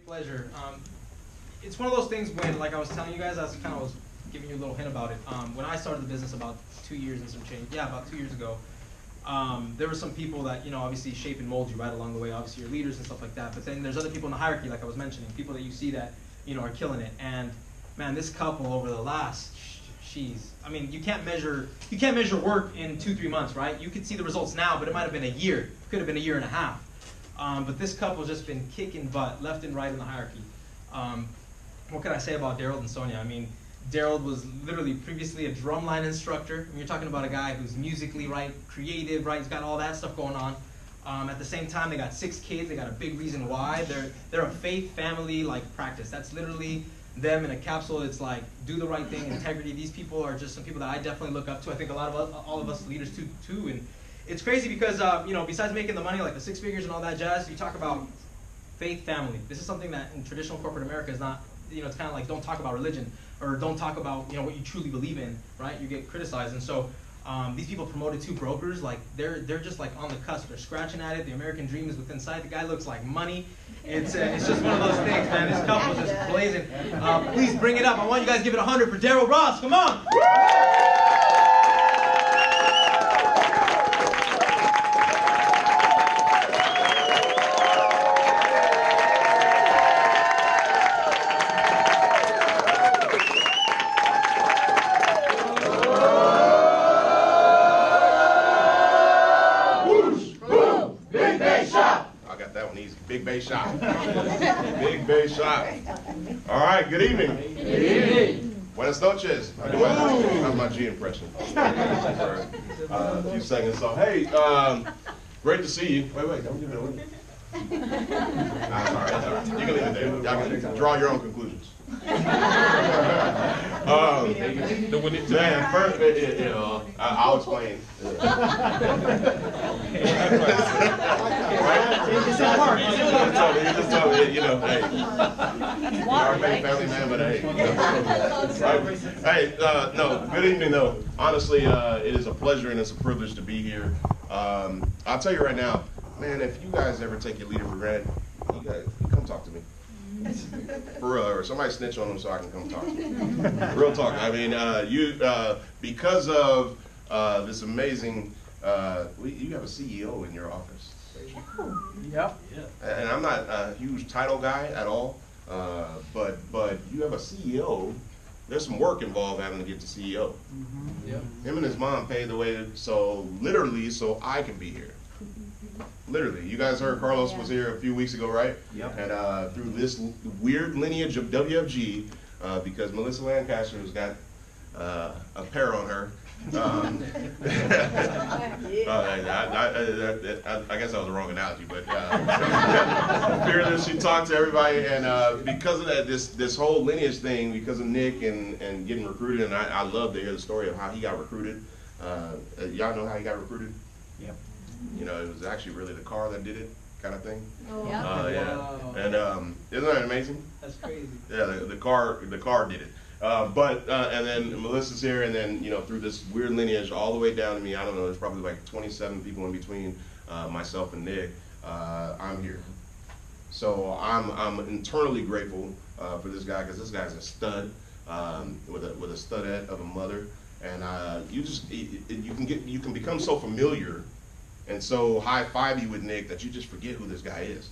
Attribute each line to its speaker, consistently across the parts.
Speaker 1: pleasure. It's one of those things when, like I was telling you guys, I was giving you a little hint about it. When I started the business about 2 years and some change, yeah, about 2 years ago, there were some people that, obviously shape and mold you right along the way, obviously your leaders and stuff like that, but then there's other people in the hierarchy, like I was mentioning, people that you see that, are killing it. And man, this couple over the last, I mean, you can't measure work in 2-3 months, right? You could see the results now, but it might have been a year, could have been a year and a half. But this couple's just been kicking butt left and right in the hierarchy. What can I say about Darold and Sonia? I mean, Darold was literally previously a drumline instructor. I mean, you're talking about a guy who's musically right, creative, right? He's got all that stuff going on. At the same time, they got 6 kids. They got a big reason why. They're a faith family like practice. That's literally them in a capsule. It's like do the right thing, integrity. These people are just some people that I definitely look up to. I think all of us leaders too. And it's crazy because besides making the money, like the 6 figures and all that jazz, you talk about faith family. This is something that in traditional corporate America is not. It's kind of like don't talk about religion or don't talk about what you truly believe in, right? You get criticized. And so these people promoted 2 brokers, like they're just like on the cusp. They're scratching at it. The American dream is within sight. The guy looks like money. It's just one of those things, man. This couple is just blazing. Please bring it up. I want you guys to give it 100 for Darold Ross. Come on.
Speaker 2: Big bass shot. Big bass shot. All right, good evening.
Speaker 3: Good evening.
Speaker 2: Buenas noches. How's my G impression? For a few seconds. So, hey, great to see you. Wait, don't give it away. That's all right. You can leave it there. Y'all can draw your own conclusions. Man, first, I'll explain. You just told me, hey, you are a big family man, but hey. Hey, no, good evening, though. Honestly, it is a pleasure and it's a privilege to be here. I'll tell you right now, man, if you guys ever take your leader for granted, you guys come talk to me. For real, or somebody snitch on them so I can come talk to you. Real talk. I mean, because of this amazing, you have a CEO in your office.
Speaker 3: Yep.
Speaker 2: And I'm not a huge title guy at all, but you have a CEO. There's some work involved having to get to CEO.
Speaker 3: Mm-hmm. Yep.
Speaker 2: Him and his mom paid the way, so I can be here. Literally, you guys heard Carlos was here a few weeks ago, right?
Speaker 3: Yep.
Speaker 2: And through this weird lineage of WFG, because Melissa Lancaster's got a pair on her. I guess that was the wrong analogy, but fearless, she talked to everybody, and because of that, this whole lineage thing, because of Nick and getting recruited, and I love to hear the story of how he got recruited. Y'all know how he got recruited?
Speaker 3: Yep.
Speaker 2: It was actually really the car that did it, kind of thing.
Speaker 4: Oh,
Speaker 3: yeah.
Speaker 2: Yeah.
Speaker 1: Wow.
Speaker 2: And isn't that amazing?
Speaker 1: That's crazy.
Speaker 2: Yeah, the car did it. And then Melissa's here, and then through this weird lineage all the way down to me. I don't know. There's probably like 27 people in between myself and Nick. I'm here, so I'm internally grateful for this guy, because this guy's a stud with a studette of a mother. And you can become so familiar and so high-five-y with Nick that you just forget who this guy is.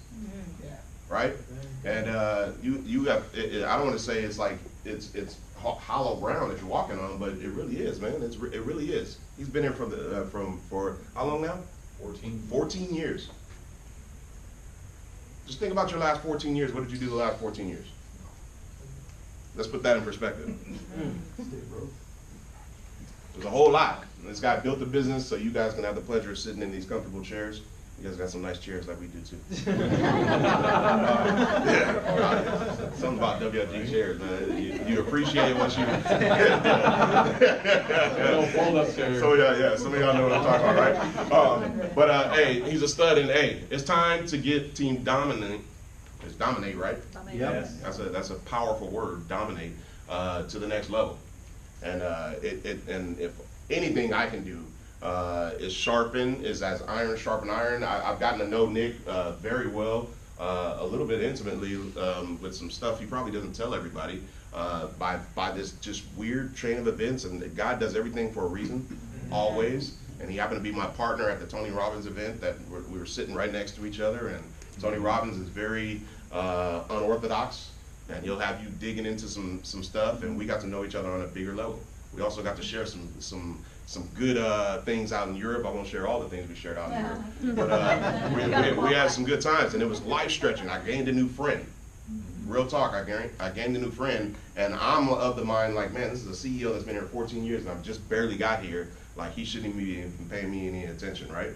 Speaker 3: Yeah.
Speaker 2: Right? And you have, I don't want to say it's like it's hollow ground that you're walking on, but it really is, man. It really is. He's been here for how long now? 14 years. Just think about your last 14 years. What did you do the last 14 years? Let's put that in perspective. There's a whole lot. This guy built a business, so you guys can have the pleasure of sitting in these comfortable chairs. You guys got some nice chairs like we do too. Something about WFG chairs, man. You appreciate what you.
Speaker 3: Don't fold up chairs.
Speaker 2: So yeah. Some of y'all know what I'm talking about, right? Hey, he's a stud, and hey, it's time to get Team Dominate. It's dominate, right?
Speaker 3: Yep.
Speaker 2: That's a powerful word, dominate, to the next level. And and if anything I can do is as iron sharpen iron. I've gotten to know Nick very well a little bit intimately with some stuff he probably doesn't tell everybody by this just weird chain of events, and God does everything for a reason, always. And he happened to be my partner at the Tony Robbins event that we were sitting right next to each other, and Tony Robbins is very unorthodox, and he'll have you digging into some stuff, and we got to know each other on a bigger level. We also got to share some good things out in Europe. I won't share all the things we shared out in Europe, but we had some good times, and it was life-stretching. I gained a new friend. Real talk, I gained a new friend, and I'm of the mind like, man, this is a CEO that's been here 14 years, and I've just barely got here. Like, he shouldn't be paying me any attention, right?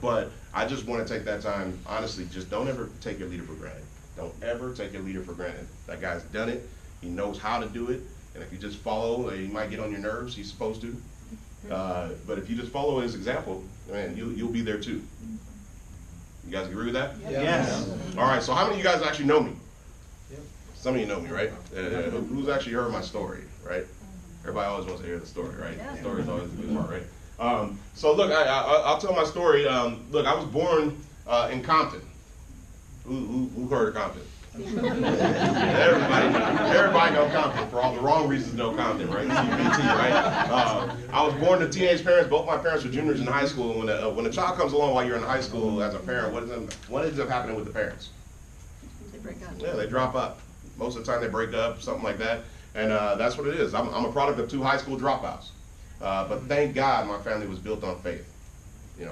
Speaker 2: But I just want to take that time, honestly, just don't ever take your leader for granted. Don't ever take your leader for granted. That guy's done it. He knows how to do it. And if you just follow, he might get on your nerves. He's supposed to. But if you just follow his example, man, you'll be there too. You guys agree with that?
Speaker 1: Yes.
Speaker 2: All right, so how many of you guys actually know me? Some of you know me, right? Who's actually heard my story, right? Everybody always wants to hear the story, right?
Speaker 4: Yeah.
Speaker 2: The story is always a good part, right? So look, I'll tell my story. Look, I was born in Compton. Who heard of Compton? Everybody know Compton for all the wrong reasons. Know Compton, right? CBT, right? I was born to teenage parents. Both my parents were juniors in high school. When a child comes along while you're in high school as a parent, what ends up happening with the parents?
Speaker 4: They break up.
Speaker 2: Yeah, they drop up. Most of the time they break up, something like that. And that's what it is. I'm a product of 2 high school dropouts. But thank God my family was built on faith.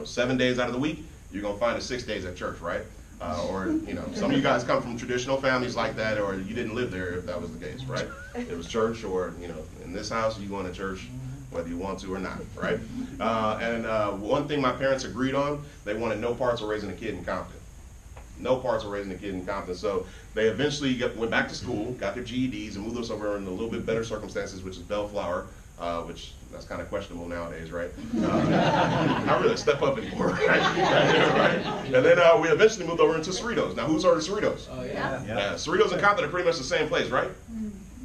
Speaker 2: 7 days out of the week, you're going to find us 6 days at church, right? Or some of you guys come from traditional families like that, or you didn't live there if that was the case, right? It was church, or, in this house, you going to church whether you want to or not, right? And one thing my parents agreed on, they wanted no parts of raising a kid in Compton. No parts of raising a kid in Compton. So they eventually went back to school, got their GEDs, and moved us over in a little bit better circumstances, which is Bellflower, which that's kind of questionable nowadays, right? Not really a step up anymore, right? Right? And then we eventually moved over into Cerritos. Now, who's heard of Cerritos?
Speaker 3: Oh, yeah.
Speaker 2: Cerritos and Compton are pretty much the same place, right?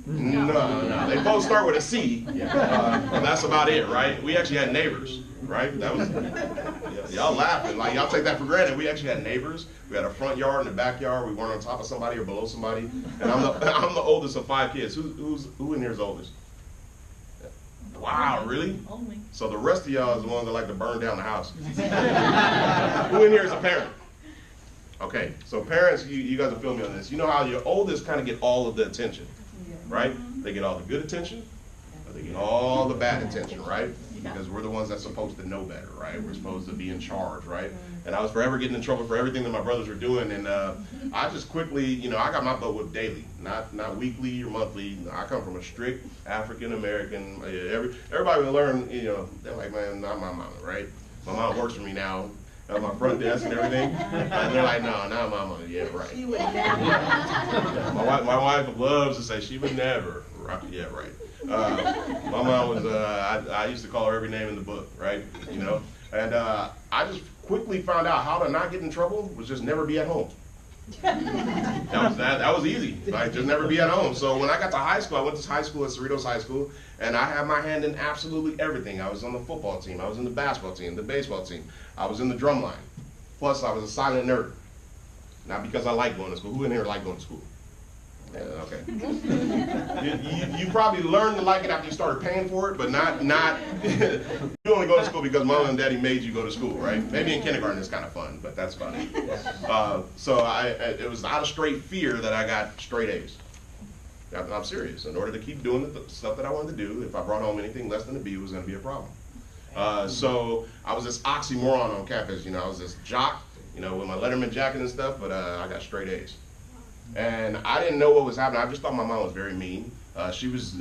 Speaker 2: No. They both start with a C, and that's about it, right? We actually had neighbors, right? That was, y'all laughing, like y'all take that for granted. We actually had neighbors. We had a front yard and a backyard. We weren't on top of somebody or below somebody. And I'm the oldest of 5 kids. Who in here is oldest? Wow, really?
Speaker 4: Only.
Speaker 2: So the rest of y'all is the ones that like to burn down the house. Who in here is a parent? Okay, so parents, you guys will feel me on this. You know how your oldest kind of get all of the attention, right? They get all the good attention, or they get all the bad attention, right? Because we're the ones that's supposed to know better, right? We're supposed to be in charge, right? And I was forever getting in trouble for everything that my brothers were doing, and I just quickly, I got my butt whipped daily, not weekly or monthly. I come from a strict African American. Everybody will learn, they're like, man, not my mama, right? My mom works for me now. At my front desk and everything, and they're like, no, not my mama. Yeah, right.
Speaker 4: She would never.
Speaker 2: My wife loves to say she would never. Right. Yeah, right. My mom was, I used to call her every name in the book, right? And I just quickly found out how to not get in trouble was just never be at home. That was easy. Like, just never be at home. So when I got to high school, I went to high school at Cerritos High School, and I had my hand in absolutely everything. I was on the football team, I was in the basketball team, the baseball team, I was in the drum line. Plus, I was a silent nerd. Not because I like going to school. Who in here like going to school? Yeah, okay. you probably learned to like it after you started paying for it, but not you only go to school because mom and daddy made you go to school, right? Maybe in kindergarten it's kind of fun, but that's fun. So it was out of straight fear that I got straight A's. I'm serious. In order to keep doing the stuff that I wanted to do, if I brought home anything less than a B, it was going to be a problem. So I was this oxymoron on campus. I was this jock, with my Letterman jacket and stuff, but I got straight A's. And I didn't know what was happening. I just thought my mom was very mean. She was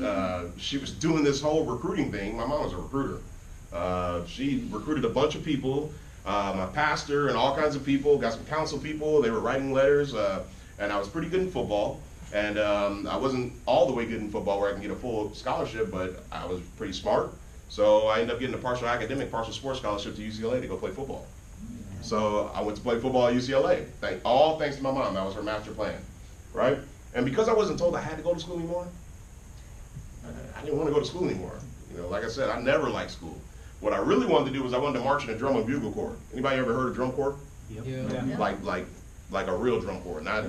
Speaker 2: doing this whole recruiting thing. My mom was a recruiter. She recruited a bunch of people, my pastor and all kinds of people, got some council people. They were writing letters, and I was pretty good in football. And I wasn't all the way good in football where I can get a full scholarship, but I was pretty smart. So I ended up getting a partial academic, partial sports scholarship to UCLA to go play football. So I went to play football at UCLA. All thanks to my mom. That was her master plan. Right? And because I wasn't told I had to go to school anymore, I didn't want to go to school anymore. Like I said, I never liked school. What I really wanted to do was I wanted to march in a drum and bugle corps. Anybody ever heard of drum corps?
Speaker 3: Yeah.
Speaker 2: Like like a real drum corps, not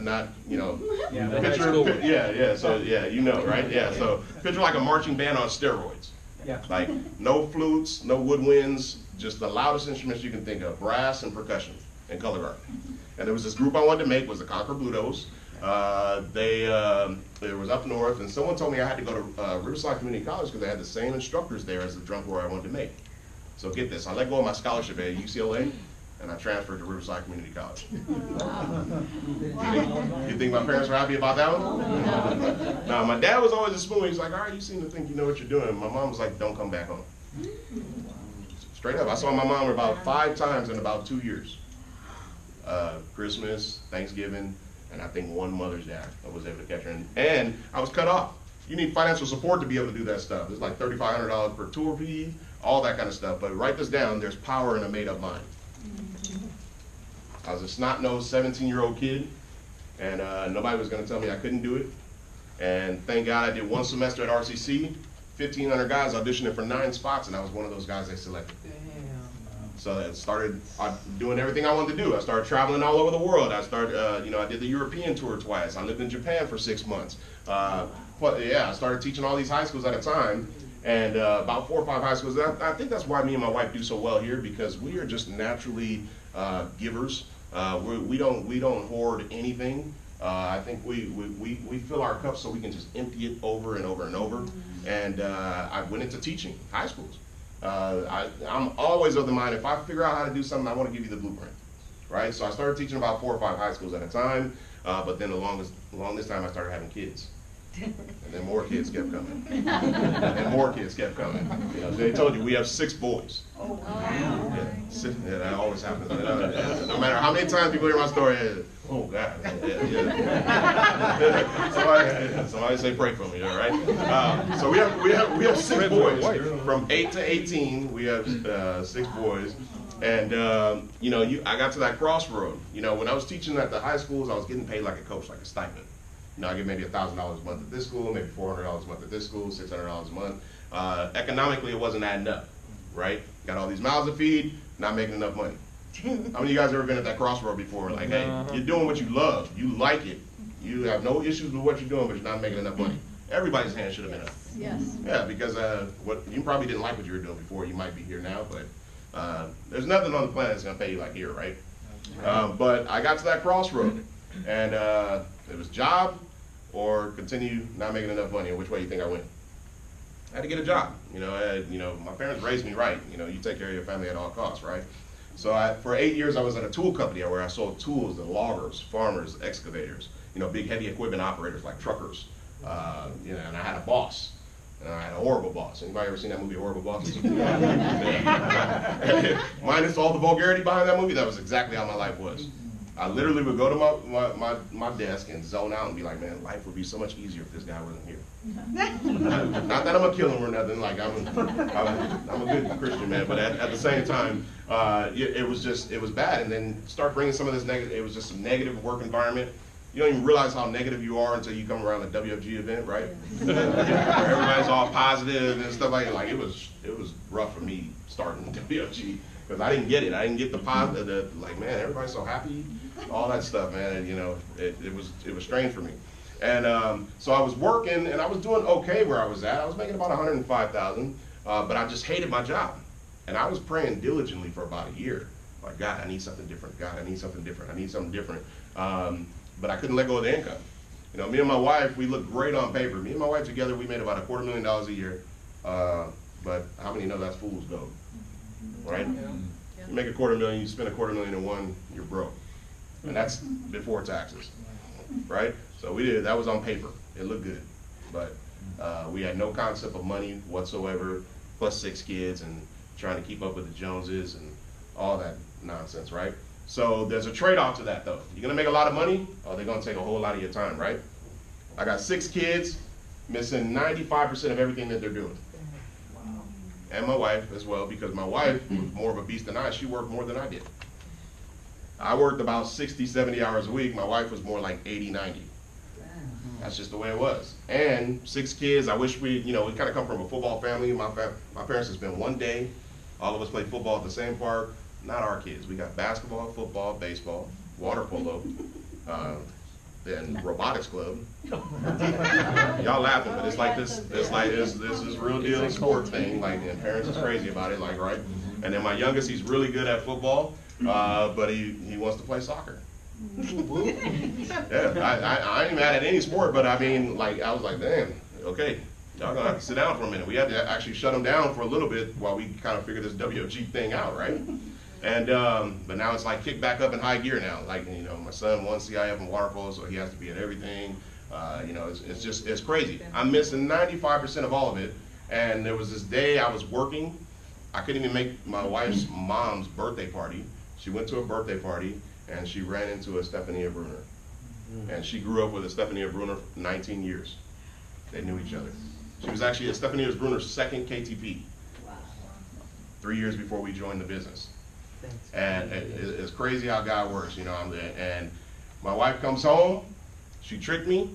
Speaker 2: you know,
Speaker 1: Yeah,
Speaker 3: the high
Speaker 2: picture,
Speaker 3: school one.
Speaker 2: yeah, so yeah, you know, right? Yeah, so picture like a marching band on steroids.
Speaker 1: Yeah.
Speaker 2: Like no flutes, no woodwinds, just the loudest instruments you can think of, brass and percussion and color guard. And there was this group I wanted to make was the Concord Blutos. It was up north, and someone told me I had to go to Riverside Community College because they had the same instructors there as the drum corps I wanted to make. So get this, I let go of my scholarship at UCLA, and I transferred to Riverside Community College. You think my parents were happy about that one? No, my dad was always a spoon. He's like, all right, you seem to think you know what you're doing. My mom was like, don't come back home. Straight up, I saw my mom about 5 times in about 2 years. Christmas, Thanksgiving, and I think one Mother's Day I was able to catch her. And I was cut off. You need financial support to be able to do that stuff. It's like $3,500 per tour fee, all that kind of stuff. But write this down, there's power in a made-up mind. I was a snot-nosed 17-year-old kid, and nobody was going to tell me I couldn't do it. And thank God I did 1 semester at RCC, 1,500 guys auditioning for 9 spots, and I was one of those guys they selected. So I started doing everything I wanted to do. I started traveling all over the world. I started, I did the European tour twice. I lived in Japan for 6 months. I started teaching all these high schools at a time, and about 4 or 5 high schools. I think that's why me and my wife do so well here, because we are just naturally givers. We don't hoard anything. I think we fill our cups so we can just empty it over and over and over. And I went into teaching high schools. I'm always of the mind, if I figure out how to do something, I want to give you the blueprint, right? So I started teaching about 4 or 5 high schools at a time, but then along this time I started having kids. And then more kids kept coming. And then more kids kept coming. You know, they told you we have 6 boys.
Speaker 4: Oh, wow.
Speaker 2: Yeah, that always happens. No matter how many times people hear my story, oh God. Somebody say pray for me, all right? So we have 6 boys. From 8 to 18, we have 6 boys. And I got to that crossroad. You know, when I was teaching at the high schools, I was getting paid like a coach, like a stipend. You know, I get maybe $1,000 a month at this school, maybe $400 a month at this school, $600 a month. Economically, it wasn't adding up, right? Got all these mouths to feed, not making enough money. How many of you guys ever been at that crossroad before? Like, hey, you're doing what you love, you like it, you have no issues with what you're doing, but you're not making enough money. Everybody's hand should have been up.
Speaker 4: Yes.
Speaker 2: Yeah, because you probably didn't like what you were doing before. You might be here now, but there's nothing on the planet that's gonna pay you like here, right? But I got to that crossroad, and it was job or continue not making enough money. And which way you think I went? I had to get a job. My parents raised me right. You take care of your family at all costs, right? So for 8 years, I was at a tool company where I sold tools to loggers, farmers, excavators, big heavy equipment operators like truckers. And I had a boss. And I had a horrible boss. Anybody ever seen that movie, Horrible Bosses? Minus all the vulgarity behind that movie, that was exactly how my life was. I literally would go to my desk and zone out and be like, man, life would be so much easier if this guy wasn't here. Not that I'm gonna kill him or nothing. Like I'm a good Christian man, but at the same time, it was bad. And then start bringing some of this negative. It was just a negative work environment. You don't even realize how negative you are until you come around a WFG event, right? Everybody's all positive and stuff like that. Like it was rough for me starting WFG. Because I didn't get it. I didn't get the positive, like, man, everybody's so happy, all that stuff, man. And, it was strange for me. And so I was working, and I was doing okay where I was at. I was making about $105,000, but I just hated my job. And I was praying diligently for about a year. Like, God, I need something different. God, I need something different. I need something different. But I couldn't let go of the income. Me and my wife, we looked great on paper. Me and my wife together, we made about $250,000 a year. But how many know that's fool's gold? Right?
Speaker 4: Yeah.
Speaker 2: You make $250,000, you spend $250,000 in one, you're broke. And that's before taxes, right? So we did, that was on paper. It looked good. But we had no concept of money whatsoever, plus 6 kids and trying to keep up with the Joneses and all that nonsense, right? So there's a trade-off to that, though. You're gonna make a lot of money, or they're gonna take a whole lot of your time, right? I got 6 kids, missing 95% of everything that they're doing. And my wife as well, because my wife was more of a beast than I. She worked more than I did. I worked about 60, 70 hours a week. My wife was more like 80, 90. That's just the way it was. And 6 kids, I wish we kind of come from a football family. My parents have spent one day. All of us play football at the same park. Not our kids. We got basketball, football, baseball. water polo, and robotics club. Y'all laughing, but it's like this is real deal sport thing, like, and parents is crazy about it, like, right? And then my youngest, he's really good at football, but he wants to play soccer. Yeah, I ain't mad at any sport, but I mean, like, I was like, damn, okay, y'all gonna have to sit down for a minute. We had to actually shut him down for a little bit while we kind of figure this WFG thing out, right? And but now it's like kicked back up in high gear now. Like, you know, my son won CIF and water polo, so he has to be at everything. You know, it's crazy. I'm missing 95% of all of it. And there was this day I was working. I couldn't even make my wife's mom's birthday party. She went to a birthday party and she ran into a Stephania Bruner. And she grew up with a Stephania Bruner for 19 years. They knew each other. She was actually a Stephania Bruner's second KTP. 3 years before we joined the business. And it's crazy how God works, you know. And my wife comes home, she tricked me,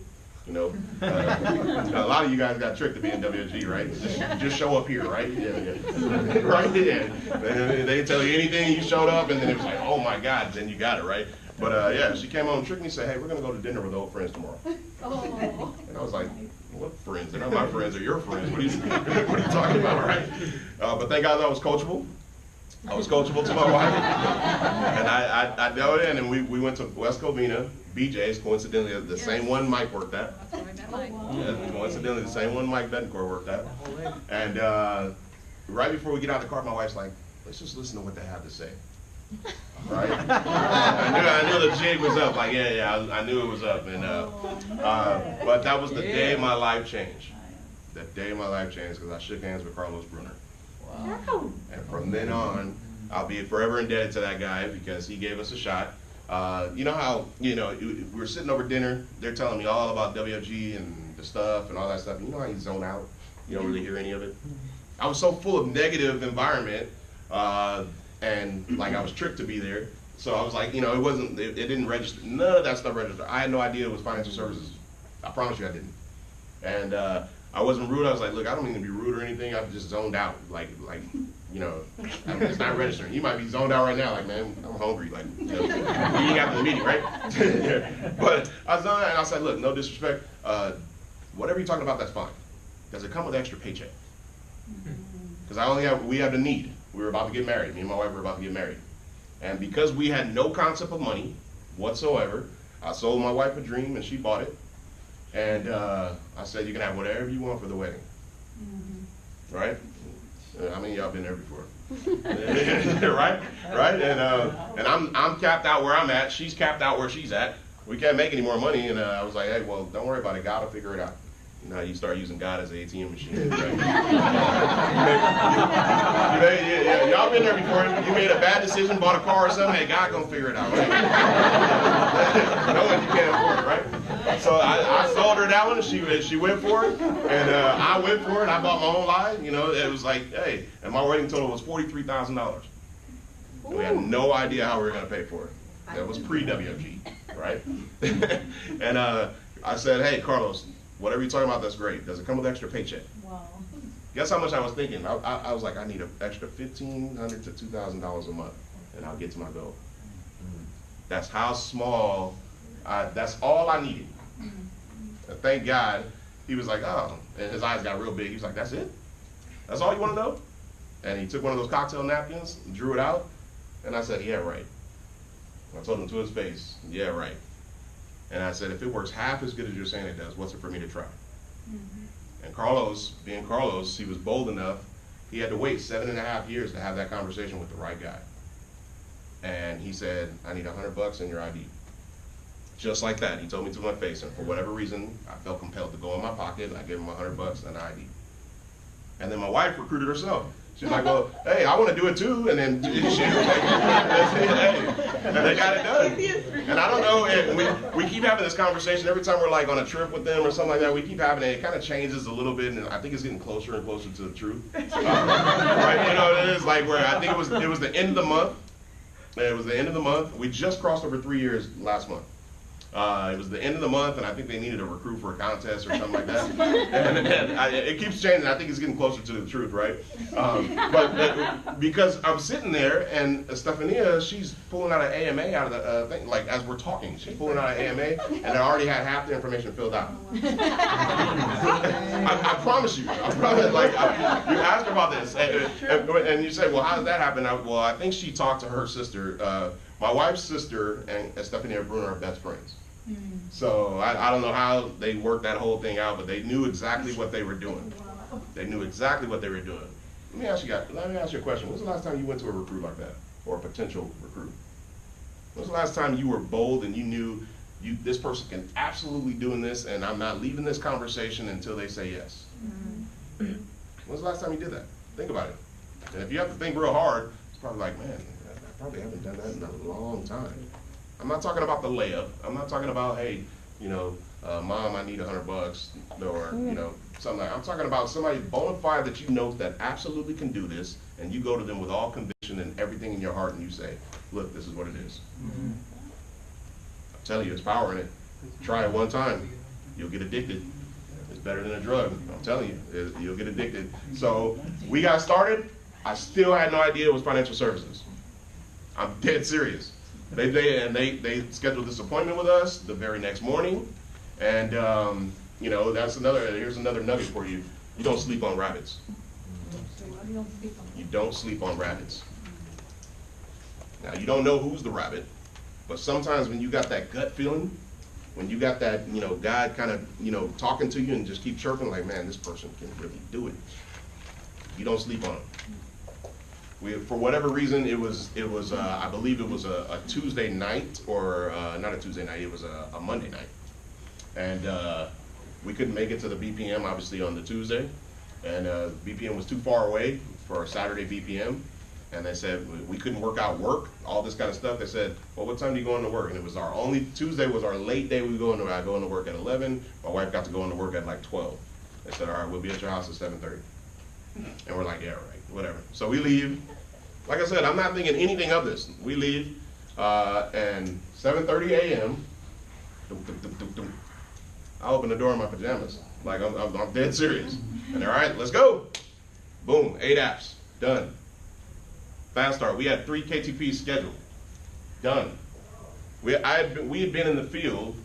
Speaker 2: you know. A lot of you guys got tricked to be in WG, right? Just show up here, right? Yeah. Right? Yeah. And they tell you anything, you showed up, and then it was like, oh my God, then you got it, right? But yeah, she came home and tricked me and said, hey, we're gonna go to dinner with old friends tomorrow.
Speaker 4: Oh.
Speaker 2: And I was like, what friends? They're not my friends, they're your friends. What are you talking about, right? But thank God I was coachable. I was coachable to my wife, and I dealt in, and we went to West Covina, BJ's, coincidentally, the same one Mike worked at. Yeah, coincidentally, the same one Mike Betancourt worked at. And right before we get out of the car, my wife's like, let's just listen to what they have to say. Right? I knew the jig was up, like, yeah, I knew it was up. And but that was the day my life changed. The day my life changed, because I shook hands with Carlos Bruner.
Speaker 4: Wow.
Speaker 2: And from then on, I'll be forever indebted to that guy because he gave us a shot. You know how, you know, we were sitting over dinner, they're telling me all about WFG and the stuff and all that stuff. You know how you zone out? You don't really hear any of it. I was so full of negative environment, and like I was tricked to be there. So I was like, you know, it didn't register. None of that stuff registered. I had no idea it was financial services. I promise you I didn't. And I wasn't rude. I was like, look, I don't mean to be rude or anything. I just zoned out. Like, you know, it's not registering. You might be zoned out right now. Like, man, I'm hungry. Like, you know, we ain't got the meeting, right? Yeah. But I zoned out and I said, look, no disrespect. Whatever you're talking about, that's fine. Does it come with extra paycheck? Because we have the need. We were about to get married. Me and my wife were about to get married. And because we had no concept of money whatsoever, I sold my wife a dream and she bought it. And I said, you can have whatever you want for the wedding. Right? I mean, y'all been there before. Right? Right? And I'm capped out where I'm at. She's capped out where she's at. We can't make any more money. And I was like, hey, well, don't worry about it. God will figure it out. You know, you start using God as an ATM machine. Right? Y'all been there before. You made a bad decision, bought a car or something. Hey, God gonna figure it out, right? No one you can't afford it, right? So I sold her that one. She went for it, and I went for it. I bought my own lie. You know, it was like, hey, and my wedding total was $43,000. We had no idea how we were gonna pay for it. That was pre-WFG, right? And I said, hey, Carlos, whatever you're talking about, that's great. Does it come with extra paycheck?
Speaker 4: Wow.
Speaker 2: Guess how much I was thinking? I was like, I need an extra $1,500 to $2,000 a month, and I'll get to my goal. That's how small, that's all I needed. And thank God, he was like, oh, and his eyes got real big. He was like, that's it? That's all you want to know? And he took one of those cocktail napkins, drew it out, and I said, yeah, right. I told him to his face, yeah, right. And I said, if it works half as good as you're saying it does, what's it for me to try? And Carlos, being Carlos, he was bold enough. He had to wait 7.5 years to have that conversation with the right guy. And he said, I need $100 and your ID. Just like that, he told me to my face. And for whatever reason, I felt compelled to go in my pocket, and I gave him $100 and an ID. And then my wife recruited herself. She's like, well, hey, I want to do it too. And then she was like, hey, and they got it done. And I don't know, and we keep having this conversation every time we're like on a trip with them or something like that. We keep having it. It kind of changes a little bit, and I think it's getting closer and closer to the truth. Right? You know, it is like where I think it was the end of the month. It was the end of the month. We just crossed over 3 years last month. It was the end of the month, and I think they needed a recruit for a contest or something like that. And it keeps changing. I think it's getting closer to the truth, right? But because I'm sitting there, and Stephania, she's pulling out an AMA out of the thing, like as we're talking. She's pulling out an AMA, and I already had half the information filled out. I promise you. I promise. Like you ask her about this, and you say, "Well, how did that happen?" Well, I think she talked to her sister. My wife's sister and Stephanie and Bruno are best friends. So I don't know how they worked that whole thing out, but they knew exactly what they were doing. They knew exactly what they were doing. Let me ask you a question. When's the last time you went to a recruit like that, or a potential recruit? When's the last time you were bold and you knew this person can absolutely doing this, and I'm not leaving this conversation until they say yes? When's the last time you did that? Think about it. And if you have to think real hard, it's probably like, man, I probably haven't done that in a long time. I'm not talking about the layup. I'm not talking about, hey, Mom, I need $100, or something like that. I'm talking about somebody bona fide that you know that absolutely can do this, and you go to them with all conviction and everything in your heart, and you say, look, this is what it is. I'm telling you, it's power in it. Try it one time, you'll get addicted. It's better than a drug. I'm telling you, you'll get addicted. So we got started. I still had no idea it was financial services. I'm dead serious. They scheduled this appointment with us the very next morning, and here's another nugget for you. You don't sleep on rabbits. You don't sleep on rabbits. Now you don't know who's the rabbit, but sometimes when you got that gut feeling, when you got that God kind of talking to you and just keep chirping like, man, this person can really do it. You don't sleep on them. For whatever reason, it was I believe it was a Tuesday night, or not a Tuesday night, it was a Monday night. And we couldn't make it to the BPM, obviously, on the Tuesday. And BPM was too far away for a Saturday BPM. And they said we couldn't work out work, all this kind of stuff. They said, well, what time do you go into work? And it was Tuesday was our late day. I go into work at 11. My wife got to go into work at like 12. They said, all right, we'll be at your house at 7:30. And we're like, yeah, right, whatever. So we leave. Like I said, I'm not thinking anything of this. We leave, and 7:30 a.m., I open the door in my pajamas. Like, I'm dead serious. And all right, let's go. Boom, 8 apps, done. Fast start. We had 3 KTPs scheduled. Done. We had been in the field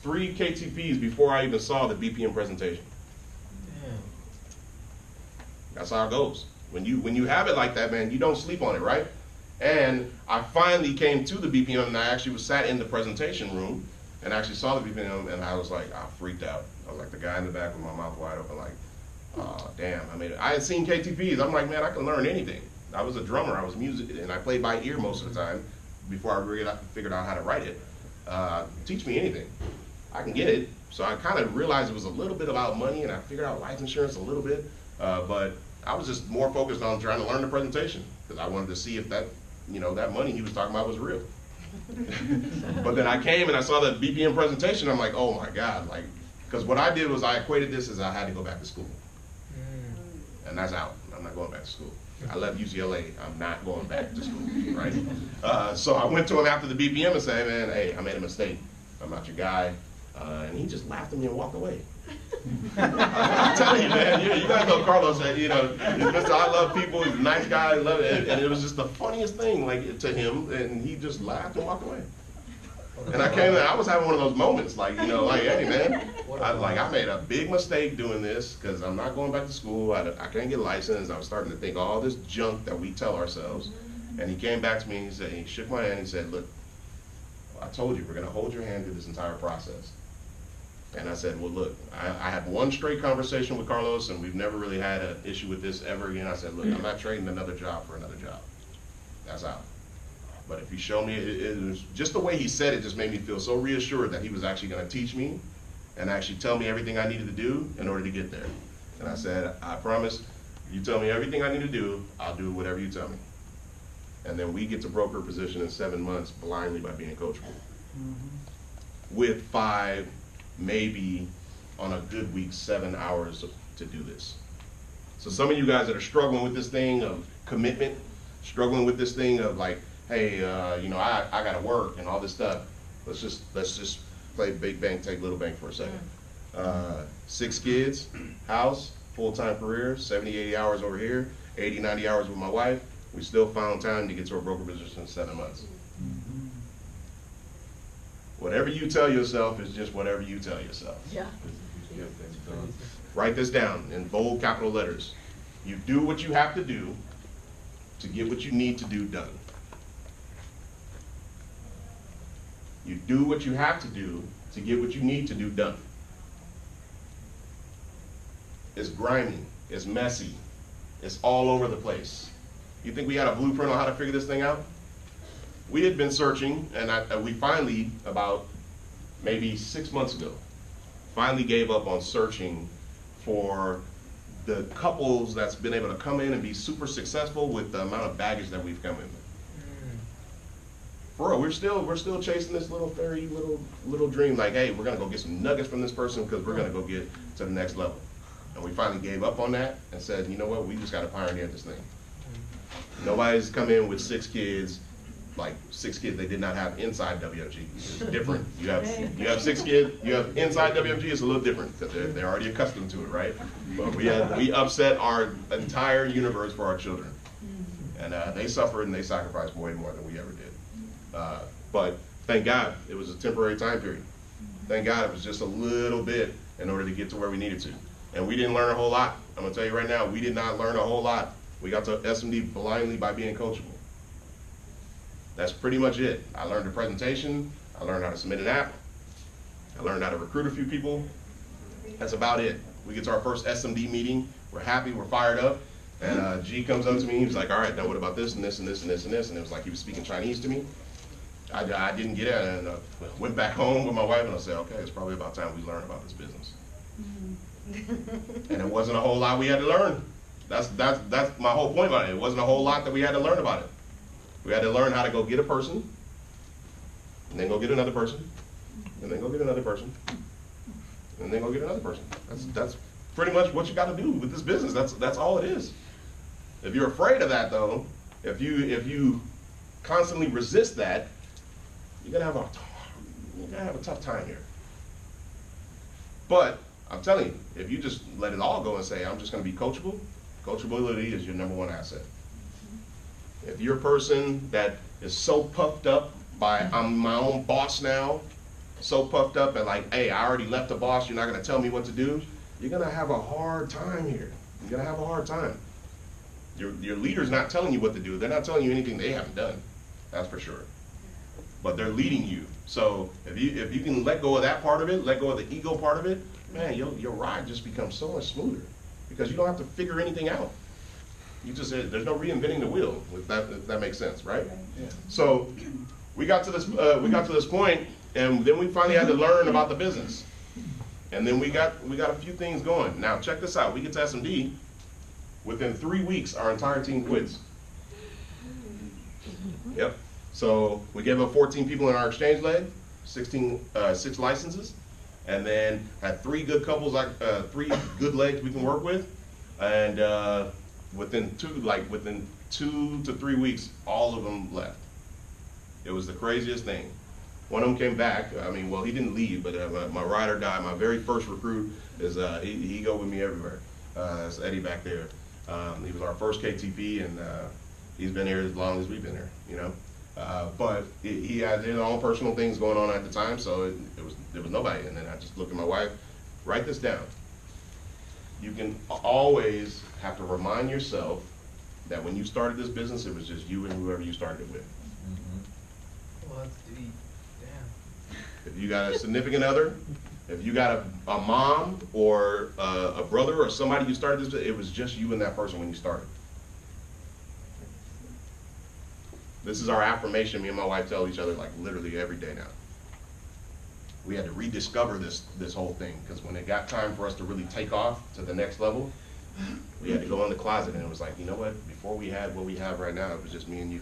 Speaker 2: 3 KTPs before I even saw the BPM presentation. That's how it goes. When you have it like that, man, you don't sleep on it, right? And I finally came to the BPM, and I actually was sat in the presentation room and actually saw the BPM, and I was like, I freaked out. I was like the guy in the back with my mouth wide open, like, oh, damn, I made it. I had seen KTPs. I'm like, man, I can learn anything. I was a drummer. I was music, and I played by ear most of the time before I really figured out how to write it. Teach me anything. I can get it. So I kind of realized it was a little bit about money, and I figured out life insurance a little bit, but I was just more focused on trying to learn the presentation because I wanted to see if that, that money he was talking about was real. But then I came and I saw the BPM presentation. I'm like, oh my God, like, because what I did was I equated this as I had to go back to school, and that's out. I'm not going back to school. I left UCLA. I'm not going back to school, right? So I went to him after the BPM and said, man, hey, I made a mistake. I'm not your guy. And he just laughed at me and walked away. I'm telling you, man, you guys know Carlos, he's Mr. I love people, he's a nice guy, I love it. And it was just the funniest thing, like, to him, and he just laughed and walked away. And I came in, I was having one of those moments, like, like, hey, man, I made a big mistake doing this, because I'm not going back to school, I can't get licensed, I was starting to think all this junk that we tell ourselves. And he came back to me and he said, he shook my hand and he said, look, I told you, we're going to hold your hand through this entire process. And I said, well, look, I had one straight conversation with Carlos, and we've never really had an issue with this ever again. I said, look, I'm not trading another job for another job. That's out. But if you show me, it was just the way he said it just made me feel so reassured that he was actually going to teach me and actually tell me everything I needed to do in order to get there. And I said, I promise, you tell me everything I need to do, I'll do whatever you tell me. And then we get to broker position in 7 months blindly by being coachable. With 5, maybe on a good week, 7 hours to do this. So some of you guys that are struggling with this thing of commitment, struggling with this thing of like, hey, I gotta work and all this stuff. Let's just play big bank, take little bank for a second. 6 kids, house, full-time career, 70, 80 hours over here, 80, 90 hours with my wife. We still found time to get to a broker position in 7 months. Whatever you tell yourself is just whatever you tell yourself.
Speaker 4: Yeah.
Speaker 2: Write this down in bold capital letters. You do what you have to do to get what you need to do done. You do what you have to do to get what you need to do done. It's grimy, it's messy, it's all over the place. You think we had a blueprint on how to figure this thing out? We had been searching, and we finally, about maybe 6 months ago, finally gave up on searching for the couples that's been able to come in and be super successful with the amount of baggage that we've come in with. For real, we're still chasing this little fairy little dream, like, hey, we're gonna go get some nuggets from this person because we're gonna go get to the next level. And we finally gave up on that and said, you know what, we just gotta pioneer this thing. Nobody's come in with 6 kids, like 6 kids they did not have inside WFG. It's different. You have 6 kids, you have inside WFG, it's a little different because they're already accustomed to it, right? But we upset our entire universe for our children. And they suffered and they sacrificed way more than we ever did. But thank God it was a temporary time period. Thank God it was just a little bit in order to get to where we needed to. And we didn't learn a whole lot. I'm gonna tell you right now, we did not learn a whole lot. We got to SMD blindly by being coachable. That's pretty much it. I learned a presentation, I learned how to submit an app, I learned how to recruit a few people. That's about it. We get to our first SMD meeting, we're happy, we're fired up, and G comes up to me, he was like, all right, now what about this and this and this and this and this, and it was like he was speaking Chinese to me. I didn't get it, and went back home with my wife, and I said, okay, it's probably about time we learn about this business. And it wasn't a whole lot we had to learn. That's my whole point about it. It wasn't a whole lot that we had to learn about it. We had to learn how to go get a person, and then go get another person, and then go get another person, and then go get another person. That's pretty much what you got to do with this business. That's all it is. If you're afraid of that, though, if you constantly resist that, you're gonna have a tough time here. But I'm telling you, if you just let it all go and say, I'm just gonna be coachable, coachability is your #1 asset. If you're a person that is so puffed up by, I'm my own boss now, so puffed up and like, hey, I already left the boss, you're not gonna tell me what to do, you're gonna have a hard time here. You're gonna have a hard time. Your leader's not telling you what to do. They're not telling you anything they haven't done, that's for sure. But they're leading you. So if you can let go of that part of it, let go of the ego part of it, man, your ride just becomes so much smoother because you don't have to figure anything out. You just there's no reinventing the wheel, if that makes sense, right?
Speaker 3: Yeah.
Speaker 2: So we got to this point, and then we finally had to learn about the business, and then we got a few things going. Now check this out. We get to SMD. Within 3 weeks, our entire team quits. Yep. So we gave up 14 people in our exchange leg, 6 licenses, and then had 3 good couples, 3 good legs we can work with, and within 2 to 3 weeks, all of them left. It was the craziest thing. One of them came back. I mean, well, he didn't leave, but my ride or die, my very first recruit is he go with me everywhere. That's Eddie back there. He was our first KTP, and he's been here as long as we've been here, you know. But he had his own personal things going on at the time, so there was nobody. And then I just looked at my wife, write this down. You can always have to remind yourself that when you started this business, it was just you and whoever you started it with.
Speaker 1: Well, that's deep. Damn.
Speaker 2: If you got a significant other, if you got a mom or a brother or somebody you started this with, it was just you and that person when you started. This is our affirmation me and my wife tell each other like literally every day now. We had to rediscover this whole thing because when it got time for us to really take off to the next level, we had to go in the closet and it was like, you know what, before we had what we have right now, it was just me and you.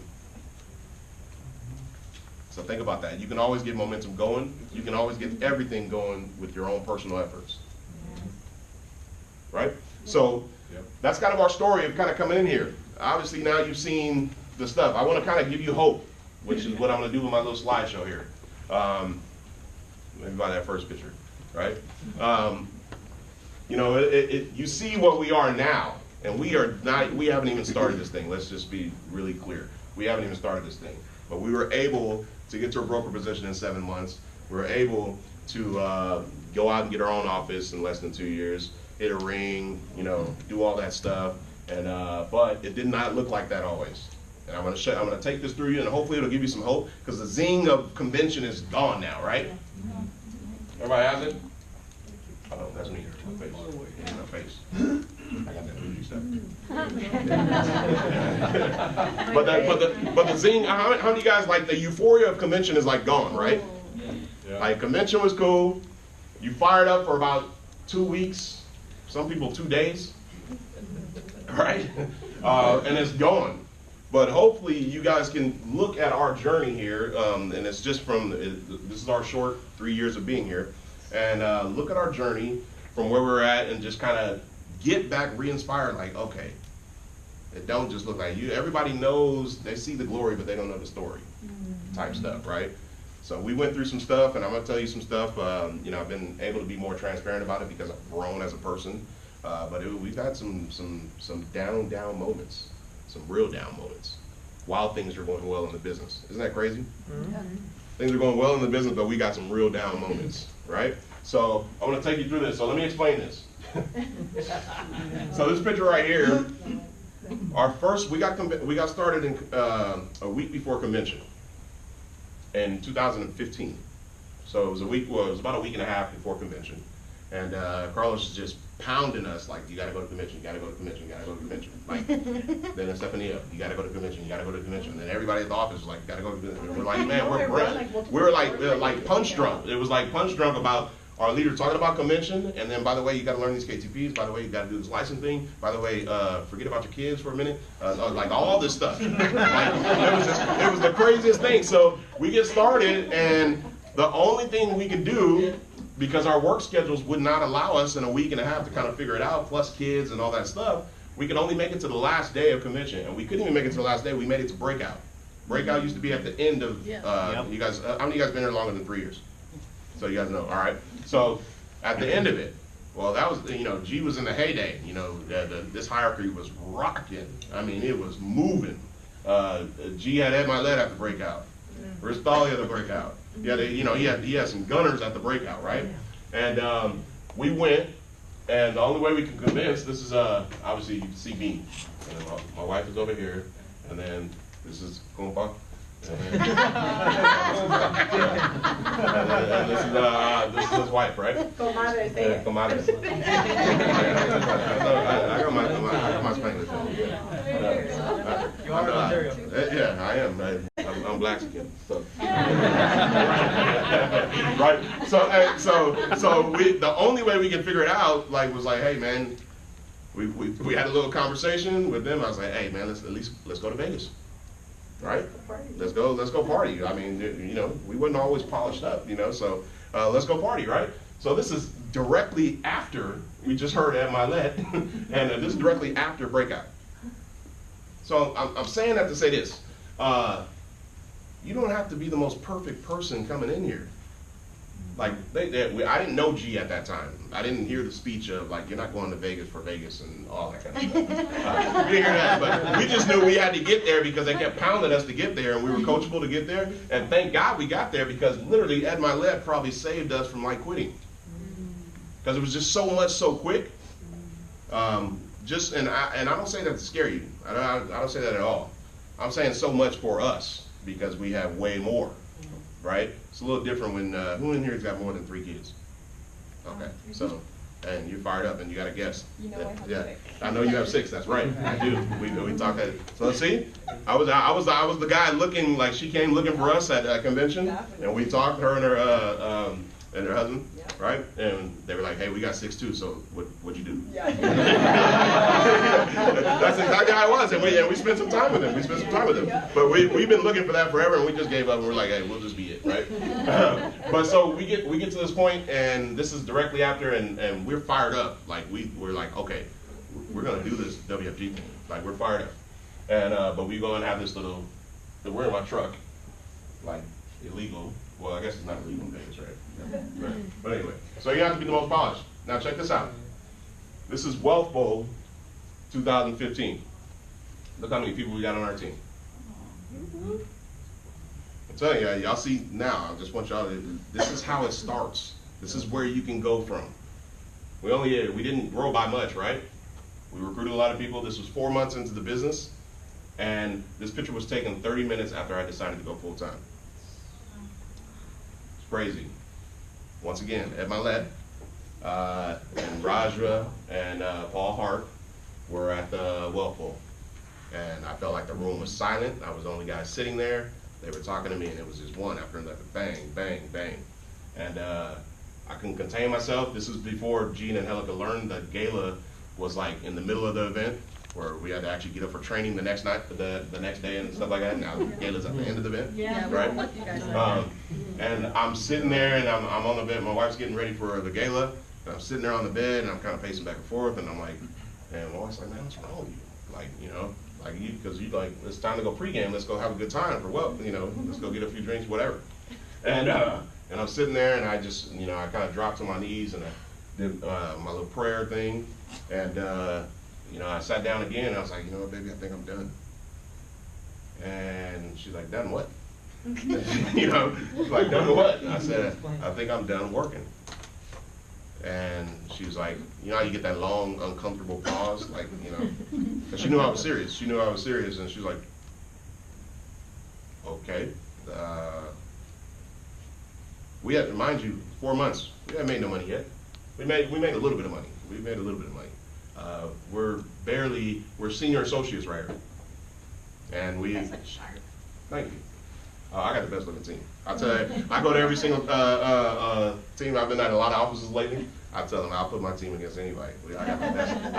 Speaker 2: So think about that. You can always get momentum going. You can always get everything going with your own personal efforts. Right? So that's kind of our story of kind of coming in here. Obviously now you've seen the stuff. I want to kind of give you hope, which is what I'm going to do with my little slideshow here. maybe by that first picture, right? You know, you see what we are now, and we haven't even started this thing. Let's just be really clear. We haven't even started this thing. But we were able to get to a broker position in 7 months. We were able to go out and get our own office in less than 2 years, hit a ring, you know, do all that stuff. And but it did not look like that always. And I'm gonna take this through you, and hopefully it'll give you some hope, because the zing of convention is gone now, right? Everybody has it? Oh, that's me. My face. Yeah, my face. I got that bougie stuff. but the zing. How many of you guys, like, the euphoria of convention is like gone, right? Yeah. Like, convention was cool. You fired up for about 2 weeks. Some people 2 days. Right? And it's gone. But hopefully you guys can look at our journey here, and it's just this is our short 3 years of being here, and look at our journey from where we're at, and just kind of get back re-inspired, like, okay, it don't just look like you. Everybody knows, they see the glory, but they don't know the story type stuff, right? So we went through some stuff, and I'm going to tell you some stuff. You know, I've been able to be more transparent about it because I've grown as a person. But we've had some down moments, some real down moments, while things are going well in the business. Isn't that crazy? Mm-hmm. Things are going well in the business, but we got some real down moments, right? So I want to take you through this. So let me explain this. So this picture right here, we got started in a week before convention in 2015. So it was about a week and a half before convention, and Carlos is just pounding us, like, you gotta go to convention, you gotta go to convention, you gotta go to convention. Like, then it's Stephanie up, you gotta go to convention, you gotta go to convention. And then everybody at the office was like, you gotta go to convention. We're like, man, we're like punch drunk. It was like punch drunk about our leader talking about convention, and then, by the way, you gotta learn these KTPs, by the way, you gotta do this license thing, by the way, forget about your kids for a minute, like all this stuff. Like, it was the craziest thing. So we get started, and the only thing we could do, because our work schedules would not allow us in a week and a half to kind of figure it out, plus kids and all that stuff, we could only make it to the last day of convention. And we couldn't even make it to the last day, we made it to breakout. Breakout used to be at the end of, you guys, how many of you guys been here longer than 3 years? So you guys know, all right. So at the end of it, well, that was, you know, G was in the heyday. You know, this hierarchy was rocking. I mean, it was moving. G had Ed Milet at the breakout. Rich Thalia at the breakout. He had some gunners at the breakout, right? And we went, and the only way we could convince, this is obviously you can see me, and then my wife is over here, and then this is Compa, and this is his wife, right?
Speaker 4: Comadre, say it.
Speaker 2: Comadre. I got my Spanish.
Speaker 1: You are in Ontario.
Speaker 2: Yeah, I am. I'm black skin. So. Right. So the only way we can figure it out, like, was like, hey man, we had a little conversation with them. I was like, hey man, let's go to Vegas. Right? Let's go party. I mean, you know, we wasn't always polished up, you know, so let's go party, right? So this is directly after we just heard Ed Milet, and this is directly after breakout. So I'm saying that to say this. You don't have to be the most perfect person coming in here. Like, I didn't know G at that time. I didn't hear the speech of, like, you're not going to Vegas for Vegas and all that kind of stuff. We didn't hear that, but we just knew we had to get there because they kept pounding us to get there, and we were coachable to get there. And thank God we got there, because literally Ed Milet probably saved us from, like, quitting. Because it was just so much so quick. And I don't say that to scare you. I don't say that at all. I'm saying so much for us because we have way more. Right? It's a little different when, who in here has got more than 3 kids? Okay, so, and you're fired up and you got a guess.
Speaker 4: You know I have 6.
Speaker 2: I know you have 6, that's right, I do. We talked that. So see, I was the guy looking, like, she came looking for us at a convention, and we talked, her and her husband, right? And they were like, hey, we got 6 too, so what'd you do? Yeah. That's exactly how it was, and we spent some time with him. But we've been looking for that forever, and we just gave up, and we're like, hey, we'll just be it, right? But so we get to this point, and this is directly after, and we're fired up. Like, we're like, okay, we're gonna do this WFG thing. Like, we're fired up. And but we go and have this we're in my truck, like, illegal. Well, I guess it's not illegal in Vegas, right? But anyway, so you have to be the most polished. Now check this out. This is Wealth Bowl 2015. Look how many people we got on our team. I'm telling you, y'all see now, I just want y'all to, this is how it starts. This is where you can go from. We didn't grow by much, right? We recruited a lot of people. This was 4 months into the business, and this picture was taken 30 minutes after I decided to go full time. It's crazy. Once again, Ed Milet, and Rajra and Paul Hart were at the Wealth Bowl. And I felt like the room was silent. I was the only guy sitting there. They were talking to me, and it was just one after another, bang, bang, bang. And I couldn't contain myself. This was before Gene and Helica learned that gala was like in the middle of the event, where we had to actually get up for training the next night, the next day and stuff like that. Now gala's at the end of the event, right? And I'm sitting there, and I'm on the bed. My wife's getting ready for the gala, and I'm sitting there on the bed, and I'm kind of pacing back and forth, and I'm like, and my wife's like, man, what's wrong with you? Like, you know, like you, because you like, it's time to go pregame. Let's go have a good time for what? You know, let's go get a few drinks, whatever. And I'm sitting there, and I just, you know, I kind of dropped to my knees, and I did my little prayer thing, and you know, I sat down again, and I was like, you know what, baby, I think I'm done. And she's like, done what? You know, she's like, done what? And I said, I think I'm done working. And she was like, you know how you get that long, uncomfortable pause, like, you know, and she knew I was serious. She knew I was serious, and she was like, okay. We had, mind you, 4 months. We haven't made no money yet. We made a little bit of money. We made a little bit of money. We're senior associates right here. And we, thank you. I got the best looking team. I tell you, I go to every single team. I've been at a lot of offices lately. I tell them I'll put my team against anybody. I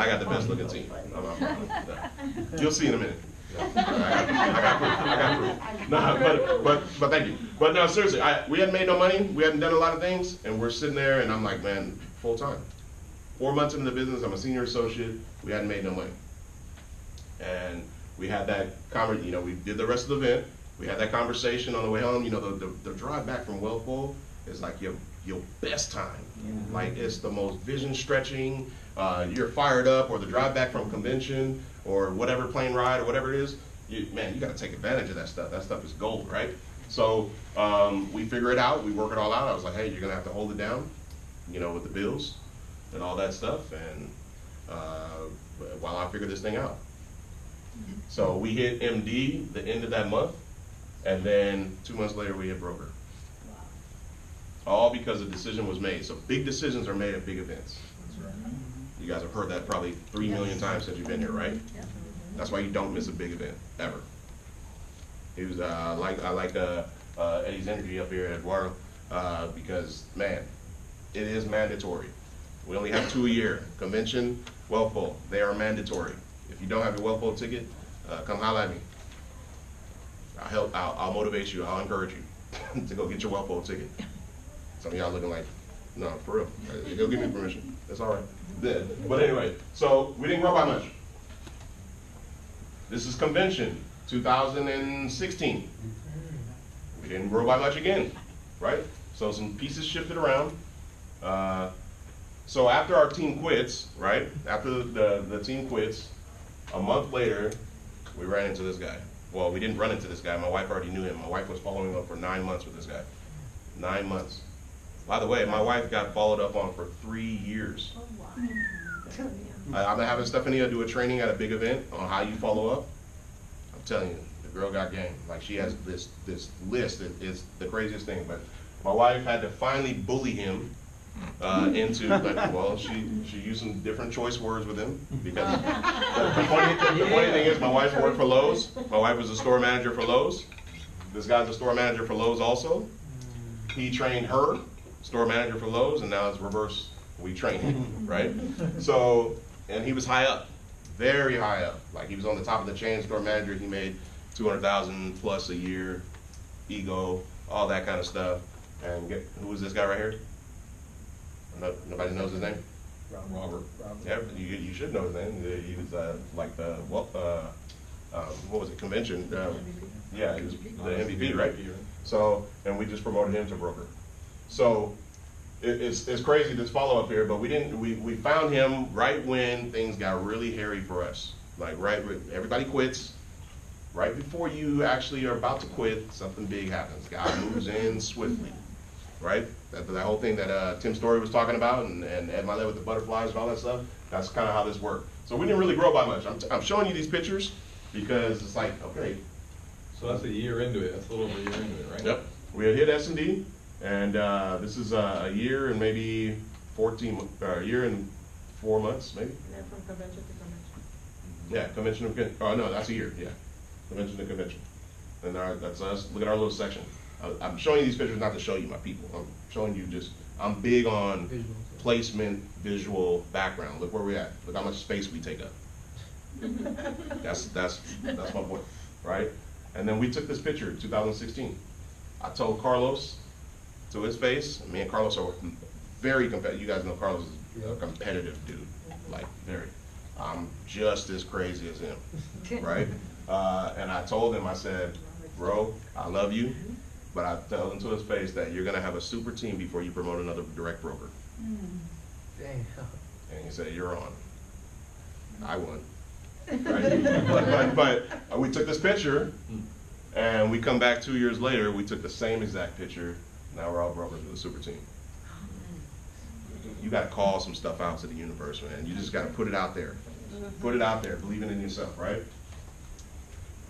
Speaker 2: got the best looking team. You'll see in a minute. I got proof. No, but thank you. But no, seriously, we hadn't made no money. We hadn't done a lot of things, and we're sitting there, and I'm like, man, full time. 4 months into the business, I'm a senior associate. We hadn't made no money, and we had that you know, we did the rest of the event. We had that conversation on the way home. You know, the drive back from Wealth Bowl is like your best time. Yeah. Like, it's the most vision stretching. You're fired up, or the drive back from convention, or whatever plane ride, or whatever it is. Man, you got to take advantage of that stuff. That stuff is gold, right? So we figure it out. We work it all out. I was like, hey, you're gonna have to hold it down, you know, with the bills and all that stuff, and while I figure this thing out. So we hit MD the end of that month, and then 2 months later we hit broker. Wow. All because a decision was made. So big decisions are made at big events. That's right. You guys have heard that probably 3 million times since you've been here, right? Yeah. That's why you don't miss a big event, ever. He was, I like Eddie's energy up here at Eduardo, because, man, it is mandatory. We only have 2 a year. Convention, Wealth Bowl, they are mandatory. If you don't have your Wealth Bowl ticket, come holler at me. I'll motivate you, I'll encourage you to go get your Wealth Bowl ticket. Some of y'all looking like, no, for real. He'll give me permission. That's all right. But anyway, so we didn't grow by much. This is convention, 2016. We didn't grow by much again, right? So some pieces shifted around. So after our team quits, right? After the team quits, a month later, we ran into this guy. Well, we didn't run into this guy. My wife already knew him. My wife was following up for 9 months with this guy. 9 months. By the way, my wife got followed up on for 3 years. Oh, wow. I've been having Stephanie do a training at a big event on how you follow up. I'm telling you, the girl got game. Like, she has this list that is the craziest thing. But my wife had to finally bully him into, like, well, she used some different choice words with him, because the funny thing is, my wife worked for Lowe's. My wife was a store manager for Lowe's. This guy's a store manager for Lowe's also. He trained her, store manager for Lowe's, and now it's reverse. We train him, right? So, and he was high up, very high up. Like, he was on the top of the chain, store manager. He made $200,000 plus a year, ego, all that kind of stuff. And who was this guy right here? Nobody knows his name? Robert. Yeah, you should know his name. He was like the, what was it, convention? Yeah, he was the MVP, right? So, and we just promoted him to broker. So it's crazy this follow up here, but we found him right when things got really hairy for us. Like everybody quits. Right before you actually are about to quit, something big happens. God moves in swiftly, right? That whole thing that Tim Story was talking about, and Ed Milet with the butterflies and all that stuff. That's kind of how this worked. So we didn't really grow by much. I'm showing you these pictures because it's like, okay.
Speaker 3: So that's a year into it. That's a little over a year into it, right?
Speaker 2: Yep. We had hit S&D, and this is a year and maybe 14, a year and 4 months, maybe.
Speaker 4: And then from convention to convention.
Speaker 2: Yeah, convention to oh no, that's a year. Yeah, convention to convention, and that's us. Look at our little section. I'm showing you these pictures not to show you my people. I'm showing you just. I'm big on placement, visual, background. Look where we're at. Look how much space we take up. That's my point, right? And then we took this picture in 2016. I told Carlos to his face. Me and Carlos are very competitive. You guys know Carlos is a competitive dude, like very. I'm just as crazy as him, right? And I told him, I said, bro, I love you, but I told him to his face that you're gonna have a super team before you promote another direct broker.
Speaker 3: Damn.
Speaker 2: And he said, you're on. I won. Right? but we took this picture, and we come back 2 years later, we took the same exact picture. Now we're all brokers with a super team. You gotta call some stuff out to the universe, man. You just gotta put it out there. Put it out there, believing in yourself, right?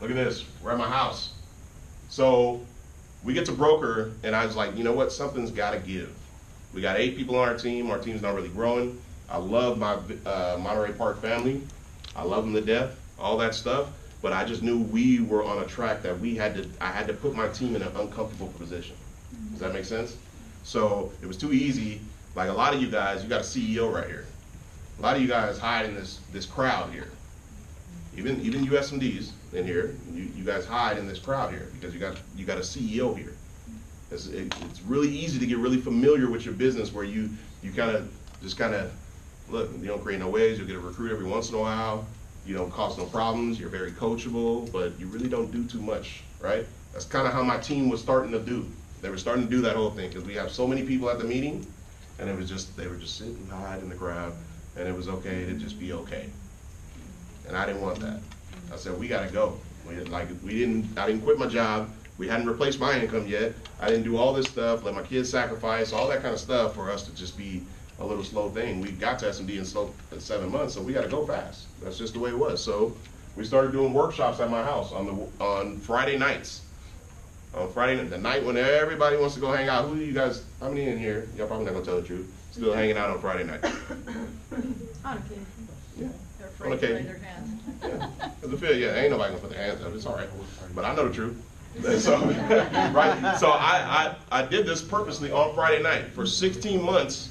Speaker 2: Look at this, we're at my house. So we get to broker, and I was like, you know what, something's gotta give. We got 8 people on our team's not really growing. I love my Monterey Park family. I love them to death, all that stuff, but I just knew we were on a track that I had to put my team in an uncomfortable position. Does that make sense? So it was too easy. Like a lot of you guys, you got a CEO right here. A lot of you guys hide in this crowd here. Even USMDs in here, you guys hide in this crowd here because you got a CEO here. It's really easy to get really familiar with your business where you kind of look, you don't create no waves, you'll get a recruit every once in a while, you don't cause no problems, you're very coachable, but you really don't do too much, right? That's kind of how my team was starting to do. They were starting to do that whole thing because we have so many people at the meeting, and they were just sitting hide in the crowd, and it was okay to just be okay. And I didn't want that. I said, we gotta go. I didn't quit my job. We hadn't replaced my income yet. I didn't do all this stuff, let my kids sacrifice, all that kind of stuff for us to just be a little slow thing. We got to S&D in 7 months, so we gotta go fast. That's just the way it was. So we started doing workshops at my house on Friday nights. On Friday night, the night when everybody wants to go hang out. How many in here, y'all probably not gonna tell the truth, still hanging out on Friday night?
Speaker 4: On occasion.
Speaker 2: Yeah.
Speaker 4: They're afraid to raise their hands.
Speaker 2: Yeah, ain't nobody gonna put their hands up, it's all right. But I know the truth. So, right, so I did this purposely on Friday night. For 16 months,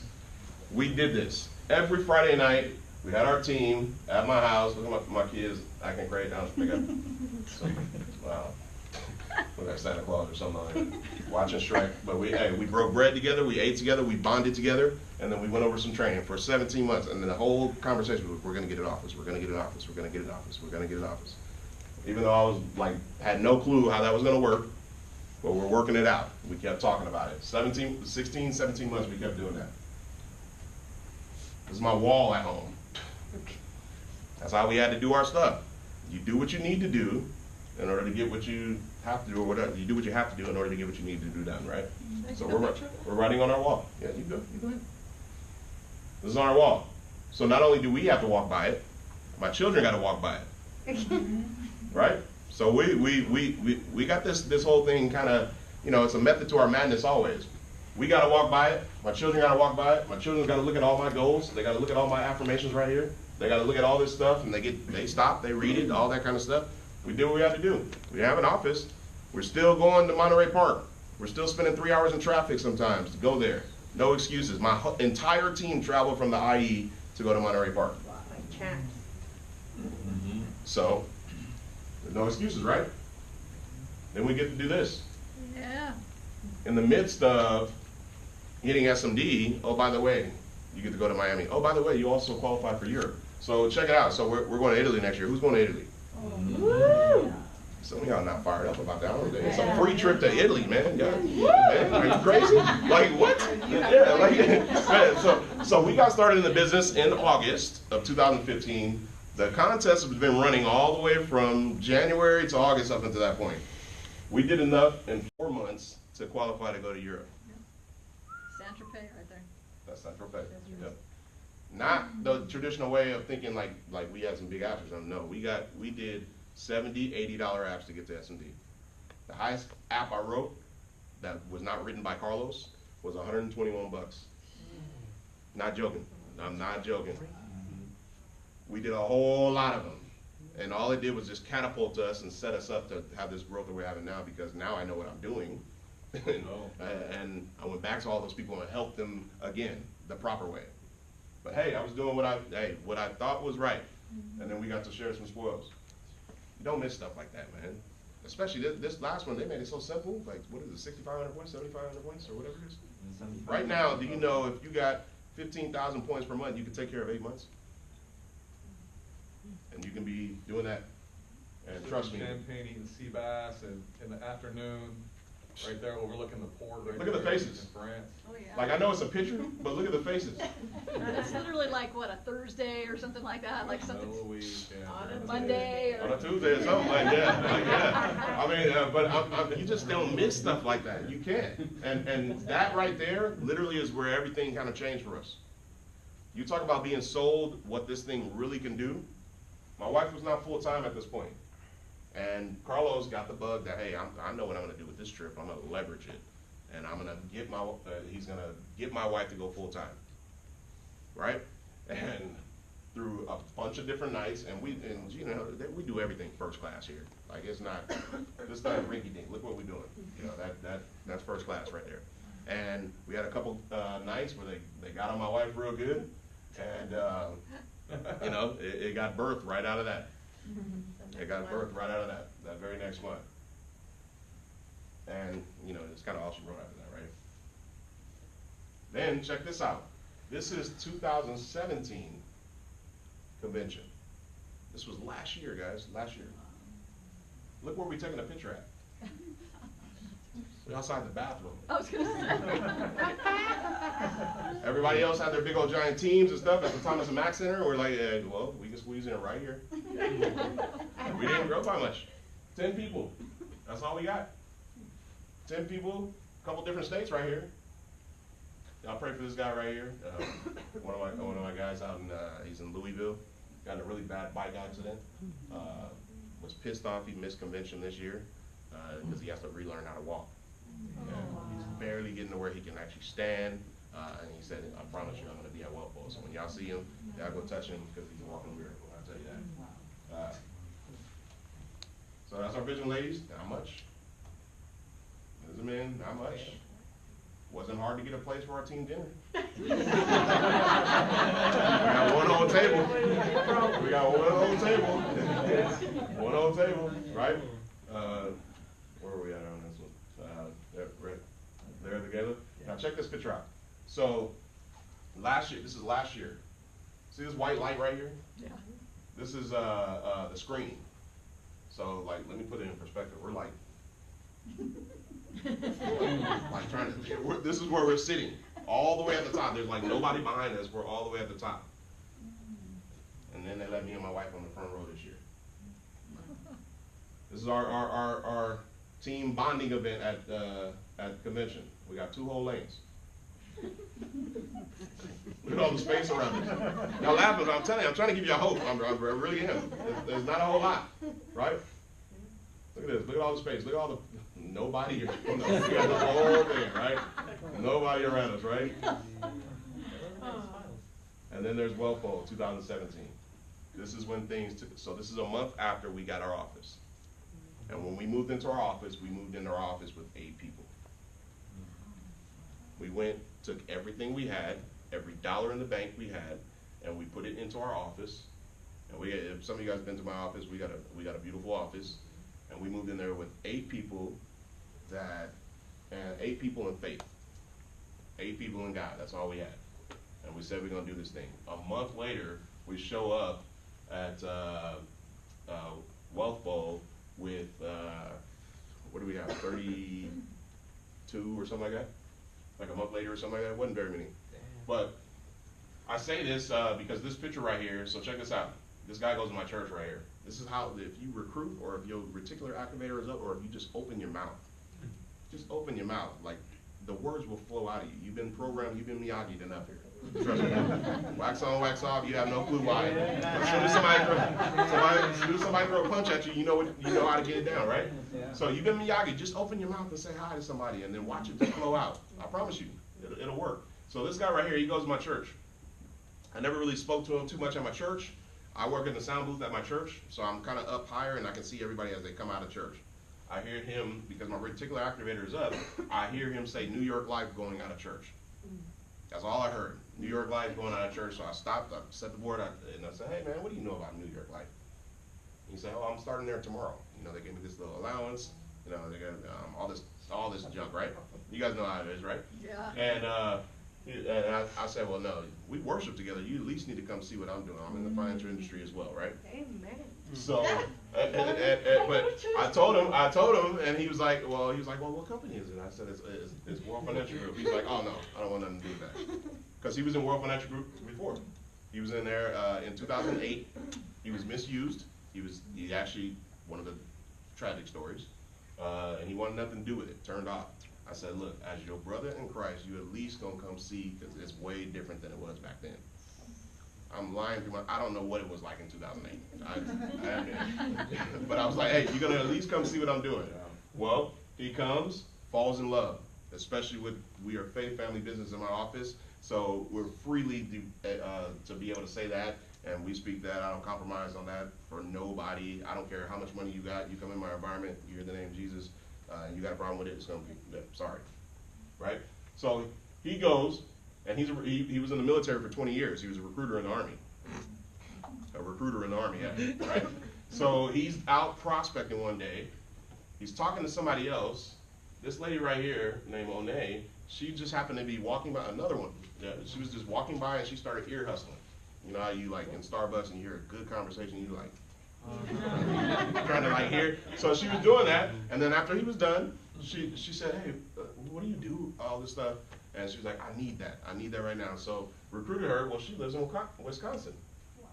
Speaker 2: we did this. Every Friday night, we had our team at my house. Look at my kids acting crazy down the wow. Look like Santa Claus or something like that. Watching Shrek. But we broke bread together, we ate together, we bonded together, and then we went over some training for 17 months. And then the whole conversation was, we're gonna get an office, we're gonna get an office, we're gonna get an office, we're gonna get an office. Even though I was had no clue how that was gonna work, but we're working it out. We kept talking about it. 16, 17 months we kept doing that. This is my wall at home. That's how we had to do our stuff. You do what you need to do in order to get what you have to do, or whatever. You do what you have to do in order to get what you need to do done, right? So we're writing on our wall. Yeah, you go ahead. This is on our wall. So not only do we have to walk by it, my children got to walk by it. Right? So we got this whole thing kind of, it's a method to our madness always. We got to walk by it. My children got to walk by it. My children got to look at all my goals. They got to look at all my affirmations right here. They got to look at all this stuff, and they stop, they read it, all that kind of stuff. We do what we have to do. We have an office. We're still going to Monterey Park. We're still spending 3 hours in traffic sometimes to go there. No excuses. My entire team traveled from the IE to go to Monterey Park.
Speaker 4: Like champs.
Speaker 2: So, there's no excuses, right? Then we get to do this.
Speaker 4: Yeah.
Speaker 2: In the midst of hitting SMD, oh, by the way, you get to go to Miami. Oh, by the way, you also qualify for Europe. So check it out. So we're going to Italy next year. Who's going to Italy?
Speaker 4: Woo!
Speaker 2: Some of y'all not fired up about that. It's a free trip to Italy, man. Man, are you crazy? Like what? Yeah, like man. So we got started in the business in August of 2015. The contest has been running all the way from January to August up until that point. We did enough in 4 months to qualify to go to Europe.
Speaker 4: Saint-Tropez right there.
Speaker 2: That's not Tropez. Yep. Not the traditional way of thinking like we had some big apps or something. No, we did $70, $80 apps to get to S&D. The highest app I wrote that was not written by Carlos was 121 bucks. Not joking. I'm not joking. We did a whole lot of them. And all it did was just catapult us and set us up to have this growth that we're having now, because now I know what I'm doing. And I went back to all those people and helped them again, the proper way. But hey, I was doing what I thought was right. And then we got to share some spoils. You don't miss stuff like that, man. Especially this last one, they made it so simple. Like, what is it, 6,500 points, 7,500 points, or whatever it is? Right now, do you know if you got 15,000 points per month, you can take care of 8 months? And you can be doing that. And trust me.
Speaker 3: Champagne, eating sea bass, and in the afternoon, right there overlooking the port. Right
Speaker 2: Look at the
Speaker 3: there
Speaker 2: faces.
Speaker 3: In France.
Speaker 4: Oh, yeah.
Speaker 2: Like, I know it's a picture, but look at the faces.
Speaker 4: It's literally like, what, a Thursday or something like that? Like something.
Speaker 3: Middle of the week, yeah.
Speaker 4: On a Monday or.
Speaker 2: On a Tuesday or something like that. Like, yeah. I mean, but you just don't miss stuff like that. You can't. And that right there literally is where everything kind of changed for us. You talk about being sold what this thing really can do. My wife was not full-time at this point. And Carlos got the bug that, hey, I know what I'm going to do with this trip. I'm going to leverage it. And I'm going to get he's going to get my wife to go full-time. Right? And through a bunch of different nights, and we do everything first class here. Like, it's not rinky-dink. Look what we're doing. You know, that's first class right there. And we had a couple nights where they got on my wife real good. And, you know, it got birthed right out of that. It got birthed right out of that very next month. And, you know, it's kind of all she wrote after that, right? Then, check this out. This is 2017 convention. This was last year, guys, last year. Look where we're taking a picture at. We're outside the bathroom.
Speaker 4: I was going to say.
Speaker 2: Everybody else had their big old giant teams and stuff at the Thomas and Mack Center. We're like, well, we can squeeze in right here. We didn't grow by much. 10 people. That's all we got. 10 people, a couple different states right here. Y'all pray for this guy right here. One of my guys out in he's in Louisville. Got in a really bad bike accident. Was pissed off he missed convention this year because he has to relearn how to walk. And he's barely getting to where he can actually stand. And he said, I promise you I'm going to be at Welpo. So when y'all see him, y'all go touch him because he's walking weird. I'll tell you that. So that's our vision, ladies. Not much. As a man, not much. Wasn't hard to get a place for our team dinner. We got one on table. We got one on table. One on table, right? Where are we at on this one? Right there together. Now check this picture out. So last year, this is last year. See this white light right here?
Speaker 4: Yeah.
Speaker 2: This is the screen. So like, let me put it in perspective. We're like trying to, this is where we're sitting, all the way at the top. There's like nobody behind us. We're all the way at the top. And then they let me and my wife on the front row this year. This is our team bonding event at convention. We got 2 whole lanes. Look at all the space around us. Y'all laughing, but I'm telling you, I'm trying to give you a hope. I really am. There's not a whole lot, right? Look at this. Look at all the space. Look at all the nobody. We got the whole thing, right? Nobody around us, right? And then there's Welpo 2017. This is when things so this is a month after we got our office. And when we moved into our office, we moved into our office with 8 people. We took everything we had, every dollar in the bank we had, and we put it into our office. And if some of you guys have been to my office, we got a beautiful office. And we moved in there with 8 people and 8 people in faith. 8 people in God, that's all we had. And we said we're gonna do this thing. A month later, we show up at Wealth Bowl with, what do we have, 32 or something like that? Like a month later or something like that. It wasn't very many. But I say this because this picture right here, so check this out. This guy goes to my church right here. This is how, if you recruit or if your reticular activator is up or if you just open your mouth. Just open your mouth. Like, the words will flow out of you. You've been programmed, you've been Miyagi'd enough here. Trust me. Wax on, wax off, you have no clue why. As soon as somebody throw a punch at you, you know how to get it down, right? So you've been Miyagi, just open your mouth and say hi to somebody and then watch it just flow out. I promise you, it'll work. So this guy right here, he goes to my church. I never really spoke to him too much at my church. I work in the sound booth at my church, so I'm kind of up higher and I can see everybody as they come out of church. I hear him, because my reticular activator is up, I hear him say New York Life going out of church. That's all I heard. New York Life going out of church. So I stopped, I set the board, and I said, hey man, what do you know about New York Life? And he said, oh, I'm starting there tomorrow. You know, they gave me this little allowance, you know, they got all this junk, right? You guys know how it is, right?
Speaker 4: Yeah.
Speaker 2: And I said, well, no, we worship together. You at least need to come see what I'm doing. I'm in the financial industry as well, right?
Speaker 5: Amen.
Speaker 2: So, but I told him, and he was like, well, what company is it? I said, it's World Financial Group. He's like, oh no, I don't want nothing to do with that. Because he was in World Financial Group before. He was in there in 2008. He was misused. He actually, one of the tragic stories, and he wanted nothing to do with it, turned off. I said, look, as your brother in Christ, you at least gonna come see, because it's way different than it was back then. I'm lying through I don't know what it was like in 2008. But I was like, hey, you're gonna at least come see what I'm doing. Well, he comes, falls in love, especially with, we are faith family business in my office, so we're freely to be able to say that, and we speak that. I don't compromise on that for nobody. I don't care how much money you got, you come in my environment, you hear the name Jesus, and you got a problem with it, it's gonna be, sorry, right? So he goes, and he was in the military for 20 years. He was a recruiter in the Army. Yeah, right? So he's out prospecting one day. He's talking to somebody else. This lady right here, named Onay, she just happened to be walking by, another one. Yeah, she was just walking by and she started ear hustling. You know how you like in Starbucks and you hear a good conversation, you like, trying to like hear. So she was doing that, and then after he was done, she said, hey, what do you do, all this stuff? And she was like, I need that right now. So recruited her. Well, she lives in Wisconsin.
Speaker 4: Wow.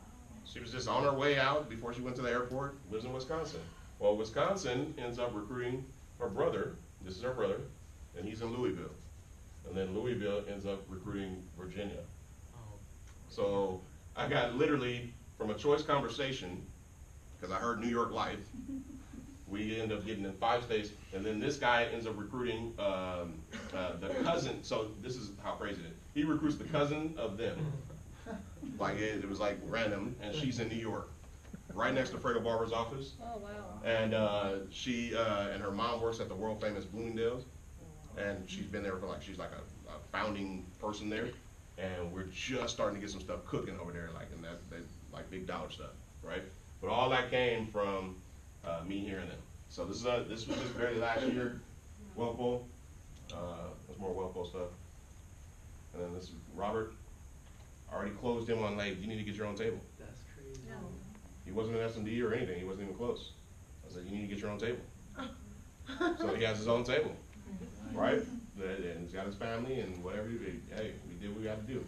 Speaker 2: She was just on her way out before she went to the airport, lives in Wisconsin. Well, Wisconsin ends up recruiting her brother. This is her brother, and he's in Louisville. And then Louisville ends up recruiting Virginia. So I got literally, from a choice conversation, because I heard New York Life, we end up getting in 5 states, and then this guy ends up recruiting the cousin. So this is how crazy it is. He recruits the cousin of them. Like it was like random, and she's in New York, right next to Fredo Barber's office.
Speaker 4: Oh, wow.
Speaker 2: And she and her mom works at the world famous Bloomingdale's, and she's been there for like, she's like a founding person there, and we're just starting to get some stuff cooking over there, like, and that like big dollar stuff, right? But all that came from me hearing them. So this was just very last year, Walpole. There's more Walpole stuff. And then this is Robert. I already closed him on like, you need to get your own table.
Speaker 1: That's crazy.
Speaker 4: Yeah.
Speaker 2: He wasn't an SMD or anything. He wasn't even close. I said, you need to get your own table. So he has his own table, right? And he's got his family and whatever. Hey, we did what we had to do.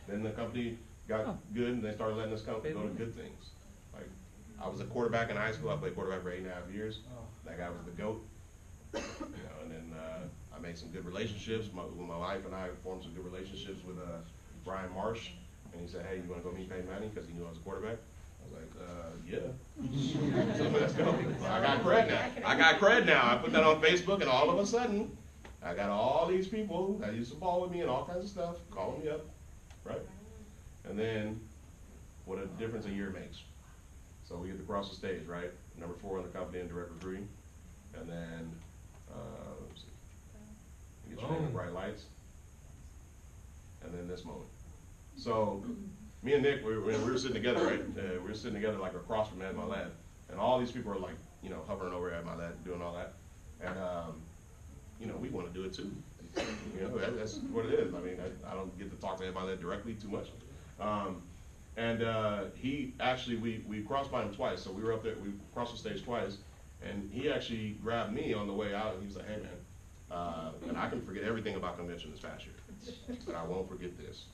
Speaker 2: Then the company got good, and they started letting us go to good things. Like, I was a quarterback in high school. I played quarterback for 8.5 years. That guy was the GOAT. You know, and then I made some good relationships. My wife and I formed some good relationships with Brian Marsh. And he said, hey, you want to go meet Peyton Manning? Because he knew I was a quarterback. I was like, yeah. So let's go. I got cred now. I put that on Facebook, and all of a sudden, I got all these people that used to ball with me and all kinds of stuff calling me up, right? And then, what a difference a year makes. So we get to cross the stage, right? Number 4 in the company in direct recruiting. And then, let's see. We get trained in bright lights. And then this moment. So, me and Nick, we were sitting together, right? We were sitting together like across from me at my lab. And all these people are like, you know, hovering over at my lab, doing all that. And, you know, we want to do it too. You know, that's what it is. I mean, I don't get to talk to anybody directly too much. He actually, we crossed by him twice. So we were up there, we crossed the stage twice. And he actually grabbed me on the way out, and he was like, hey man, and I can forget everything about convention this past year, but I won't forget this.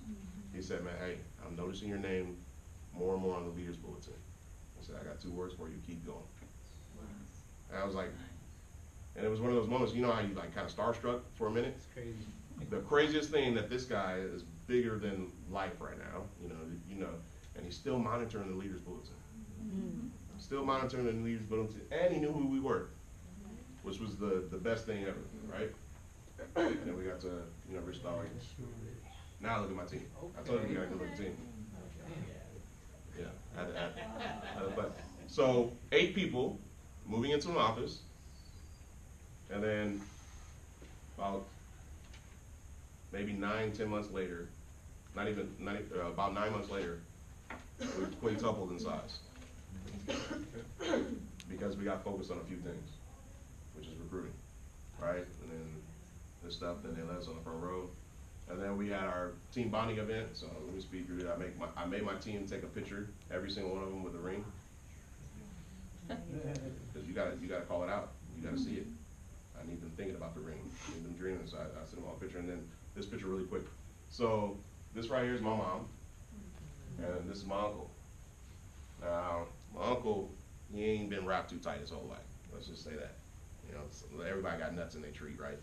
Speaker 2: He said, man, hey, I'm noticing your name more and more on the leaders bulletin. I said, I got 2 words for you, keep going. And I was like, and it was one of those moments, you know how you like kind of starstruck for a minute?
Speaker 1: It's crazy.
Speaker 2: The craziest thing that this guy is bigger than life right now, you know, and he's still monitoring the leaders bulletin. Still monitoring the leaders bulletin, and he knew who we were, which was the best thing ever, right? And then we got to, Rich Dolly. Now look at my team. I told you we got a good looking team. Yeah, I had to play. So 8 people moving into an office, and then about maybe 9-10 months later, about 9 months later, we quintupled in size because we got focused on a few things, which is recruiting, right? And then this stuff that they let us on the front row. And then we had our team bonding event. So let me speak through it. I made my team take a picture, every single one of them with a ring, because you gotta call it out. You gotta see it. I need them thinking about the ring. I need them dreaming. So I sent them all a picture, and then this picture really quick. So this right here is my mom, and this is my uncle. Now my uncle, he ain't been wrapped too tight his whole life. Let's just say that. Everybody got nuts in their tree, right?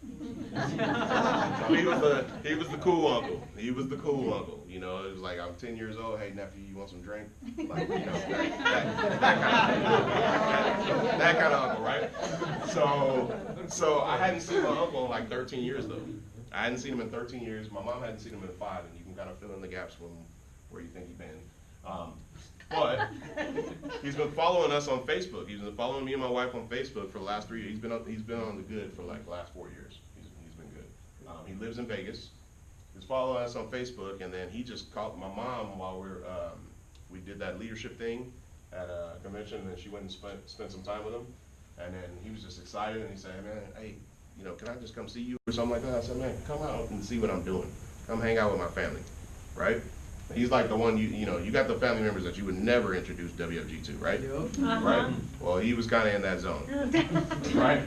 Speaker 2: So he was the cool uncle. He was the cool uncle. It was like, I'm 10 years old. Hey nephew, you want some drink? Like, that kind of uncle, right? So I hadn't seen my uncle in like 13 years though. I hadn't seen him in 13 years. My mom hadn't seen him in 5, and you can kind of fill in the gaps from where you think he's been. But he's been following us on Facebook. He's been following me and my wife on Facebook for the last 3 years. He's been on the good for like the last 4 years. He's been good. He lives in Vegas. He's following us on Facebook, and then he just called my mom while we did that leadership thing at a convention, and then she went and spent some time with him. And then he was just excited, and he said, man, hey, can I just come see you or something like that? I said, man, come out and see what I'm doing. Come hang out with my family, right? He's like the one, you got the family members that you would never introduce WFG to, right? Right? Well, he was kind of in that zone, right?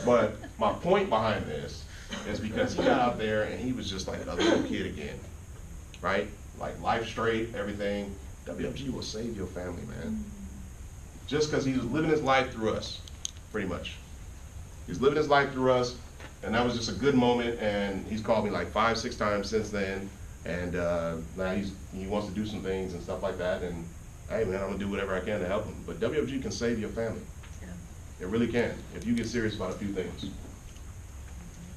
Speaker 2: But my point behind this is because he got out there and he was just like a little kid again, right? Like life straight, everything. WFG will save your family, man. Just because he was living his life through us, pretty much. He's living his life through us, and that was just a good moment, and he's called me like 5-6 times since then. And now he wants to do some things and stuff like that, and hey man, I'm gonna do whatever I can to help him. But WFG can save your family. Yeah. It really can, if you get serious about a few things.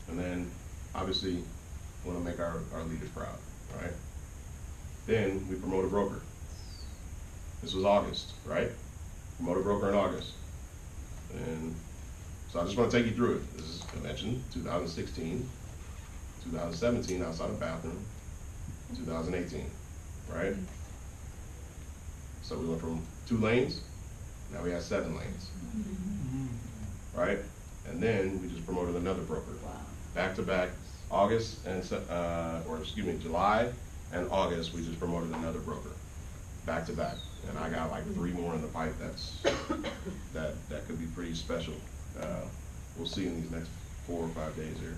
Speaker 2: And then, obviously, we wanna make our leaders proud, right? Then we promote a broker. This was August, right? Promote a broker in August. And so I just wanna take you through it. This is convention, 2016, 2017, outside of bathroom. 2018, right? So we went from 2 lanes, now we have 7 lanes, right? And then we just promoted another broker, back to back, August and July and August. We just promoted another broker, back to back, and I got like 3 more in the pipe. That could be pretty special. We'll see in these next 4 or 5 days here.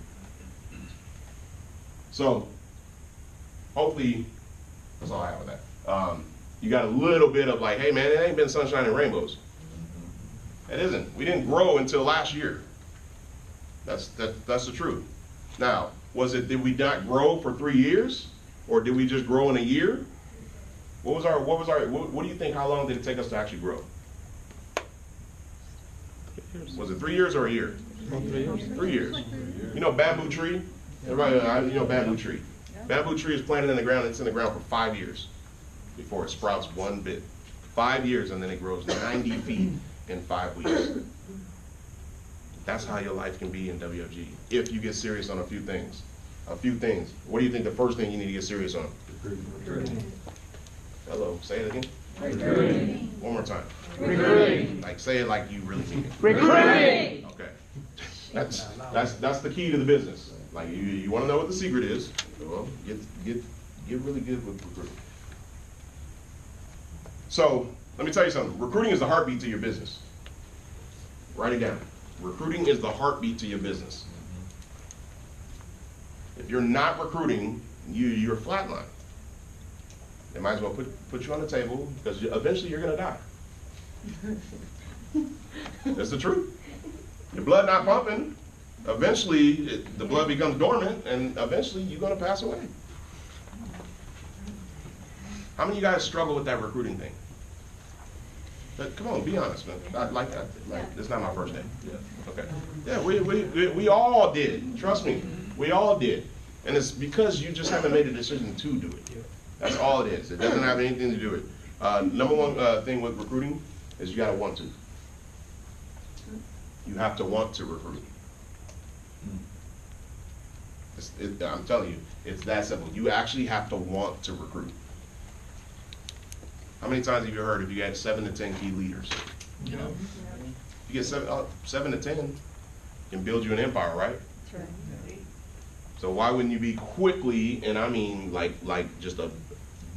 Speaker 2: So. Hopefully, that's all I have with that. You got a little bit of like, hey man, it ain't been sunshine and rainbows. It isn't. We didn't grow until last year. That's the truth. Now, did we not grow for 3 years? Or did we just grow in a year? What do you think, how long did it take us to actually grow? Was it 3 years or a year? 3 years. 3 years. Bamboo tree? Everybody, bamboo tree. Bamboo tree is planted in the ground, it's in the ground for 5 years before it sprouts 1 bit. 5 years, and then it grows 90 feet in 5 weeks. That's how your life can be in WFG, if you get serious on a few things. A few things. What do you think the first thing you need to get serious on? Recruiting. Hello, say it again. Recruiting. One more time. Recruiting. Like, say it like you really mean it. Recruiting. Okay. That's the key to the business. Like, you want to know what the secret is? Well, get really good with recruiting. So, let me tell you something. Recruiting is the heartbeat to your business. Write it down. Recruiting is the heartbeat to your business. If you're not recruiting, you're flatline. They might as well put you on the table because eventually you're gonna die. That's the truth. Your blood not pumping, eventually the blood becomes dormant and eventually you're gonna pass away. How many of you guys struggle with that recruiting thing? But come on, be honest, man. Like it's not my first day.
Speaker 3: Yeah.
Speaker 2: Okay. Yeah, we all did. Trust me, we all did. And it's because you just haven't made a decision to do it. That's all it is. It doesn't have anything to do with it. Number one thing with recruiting is you gotta want to. You have to want to recruit. I'm telling you, it's that simple. You actually have to want to recruit. How many times have you heard if you get 7 to 10 key leaders? You know, you get 7 to 10, can build you an empire, right?
Speaker 4: That's right.
Speaker 2: So why wouldn't you be quickly, and I mean like just a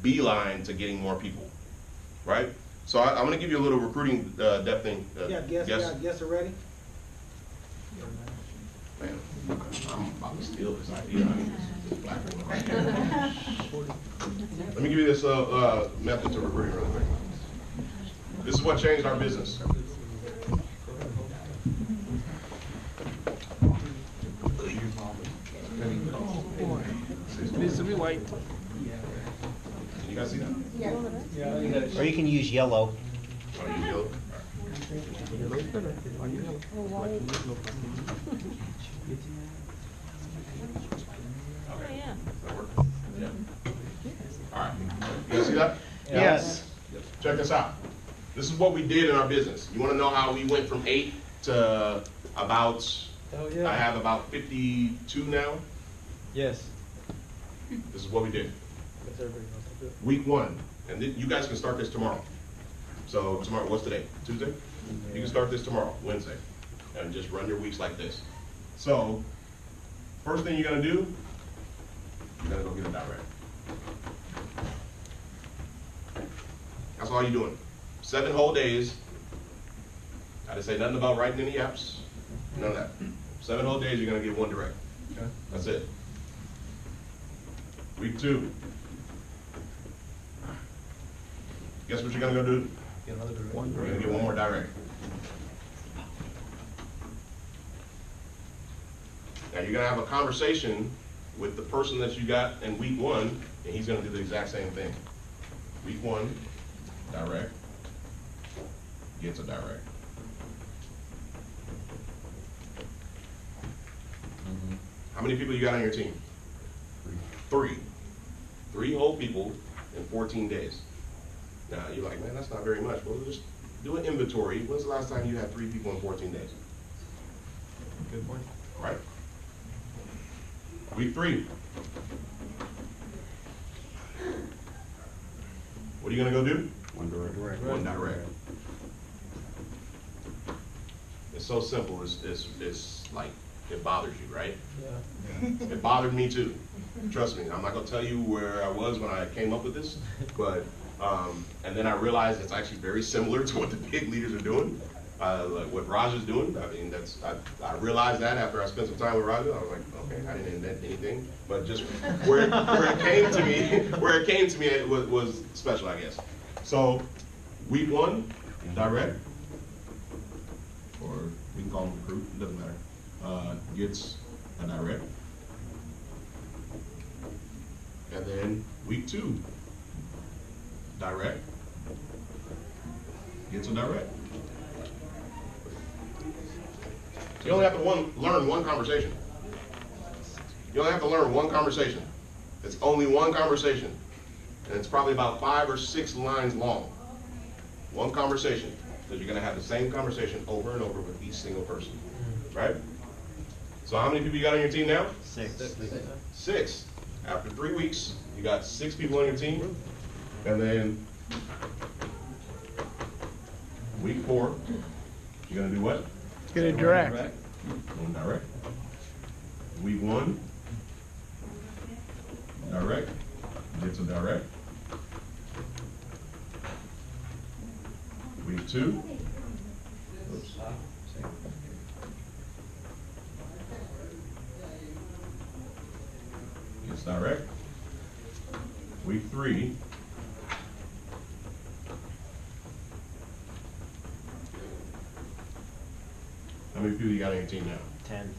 Speaker 2: beeline to getting more people, right? So I'm gonna give you a little recruiting depth thing.
Speaker 5: Guess already?
Speaker 2: Man, I'm about to steal this idea. I mean, this black one. Let me give you this method to recruiting really quick. This is what changed our business.
Speaker 5: Needs to be white.
Speaker 2: Can you guys see that?
Speaker 5: Yeah.
Speaker 6: Or you can use yellow.
Speaker 2: Oh, you yellow? Okay.
Speaker 4: Yeah.
Speaker 2: Does that work? Yeah. All right. You guys see that?
Speaker 6: Yes.
Speaker 2: Check this out. This is what we did in our business. You want to know how we went from 8 to about, I have about 52 now?
Speaker 5: Yes.
Speaker 2: This is what we did. Week 1, and you guys can start this tomorrow. So tomorrow, what's today? Tuesday? You can start this tomorrow, Wednesday, and just run your weeks like this. So, first thing you're gonna do, you're gonna go get a direct. That's all you're doing. 7 whole days. I didn't say nothing about writing any apps. None of that. 7 whole days, you're gonna get 1 direct. Okay? That's it. Week 2. Guess what you're gonna go do?
Speaker 5: Get another direct.
Speaker 2: You're gonna get 1 more direct. Now you're gonna have a conversation with the person that you got in week 1, and he's gonna do the exact same thing. Week 1, direct, gets a direct. How many people you got on your team? 3. 3 whole people in 14 days. Now you're like, man, that's not very much. Well, just do an inventory. When's the last time you had 3 people in 14 days?
Speaker 5: Good point.
Speaker 2: Right? Week 3. What are you gonna go do?
Speaker 6: 1 direct.
Speaker 2: 1 direct. It's so simple. It's like it bothers you, right?
Speaker 5: Yeah.
Speaker 2: It bothered me too. Trust me. I'm not gonna tell you where I was when I came up with this, but and then I realized it's actually very similar to what the big leaders are doing, like what Raj is doing. I mean, I realized that after I spent some time with Raj. I was like, okay, I didn't invent anything, but just where it came to me, it was special, I guess. So, week 1, direct, or we can call them recruit. It doesn't matter. Gets a direct, and then week 2. Direct, gets a direct. You only have to learn one conversation. You only have to learn one conversation. It's only one conversation. And it's probably about 5 or 6 lines long. One conversation. Because you're going to have the same conversation over and over with each single person. Right? So how many people you got on your team now?
Speaker 6: 6.
Speaker 2: 6. After 3 weeks, you got 6 people on your team. And then week 4, you're gonna do what?
Speaker 5: Get a direct.
Speaker 2: 1 direct. Week 1, direct, gets a direct. Week 2, oops, many people you got on your team now?
Speaker 6: 10.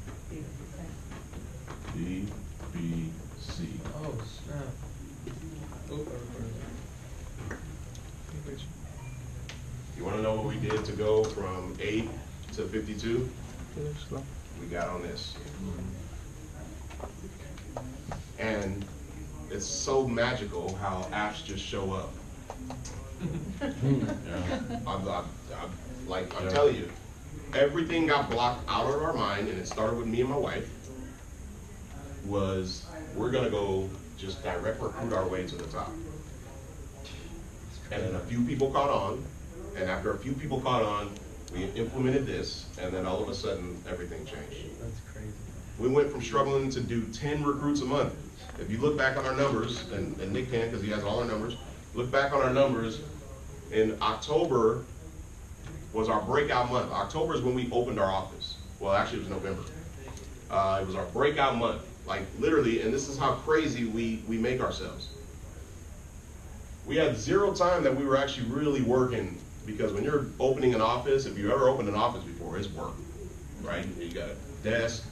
Speaker 2: B, B, C.
Speaker 5: Oh, snap. Oh,
Speaker 2: You wanna know what we did to go from 8 to 52? We got on this. And it's so magical how apps just show up. I'm telling you, everything got blocked out of our mind, and it started with me and my wife, was we're gonna go just direct recruit our way to the top. And then a few people caught on, and after a few people caught on, we implemented this, and then all of a sudden, everything changed.
Speaker 5: That's crazy.
Speaker 2: We went from struggling to do 10 recruits a month. If you look back on our numbers, and Nick can because he has all our numbers, look back on our numbers, in October was our breakout month. October is when we opened our office. Well, actually it was November. It was our breakout month, like literally, and this is how crazy we make ourselves. We had zero time that we were actually really working, because when you're opening an office, if you ever opened an office before, it's work, right? You got a desk,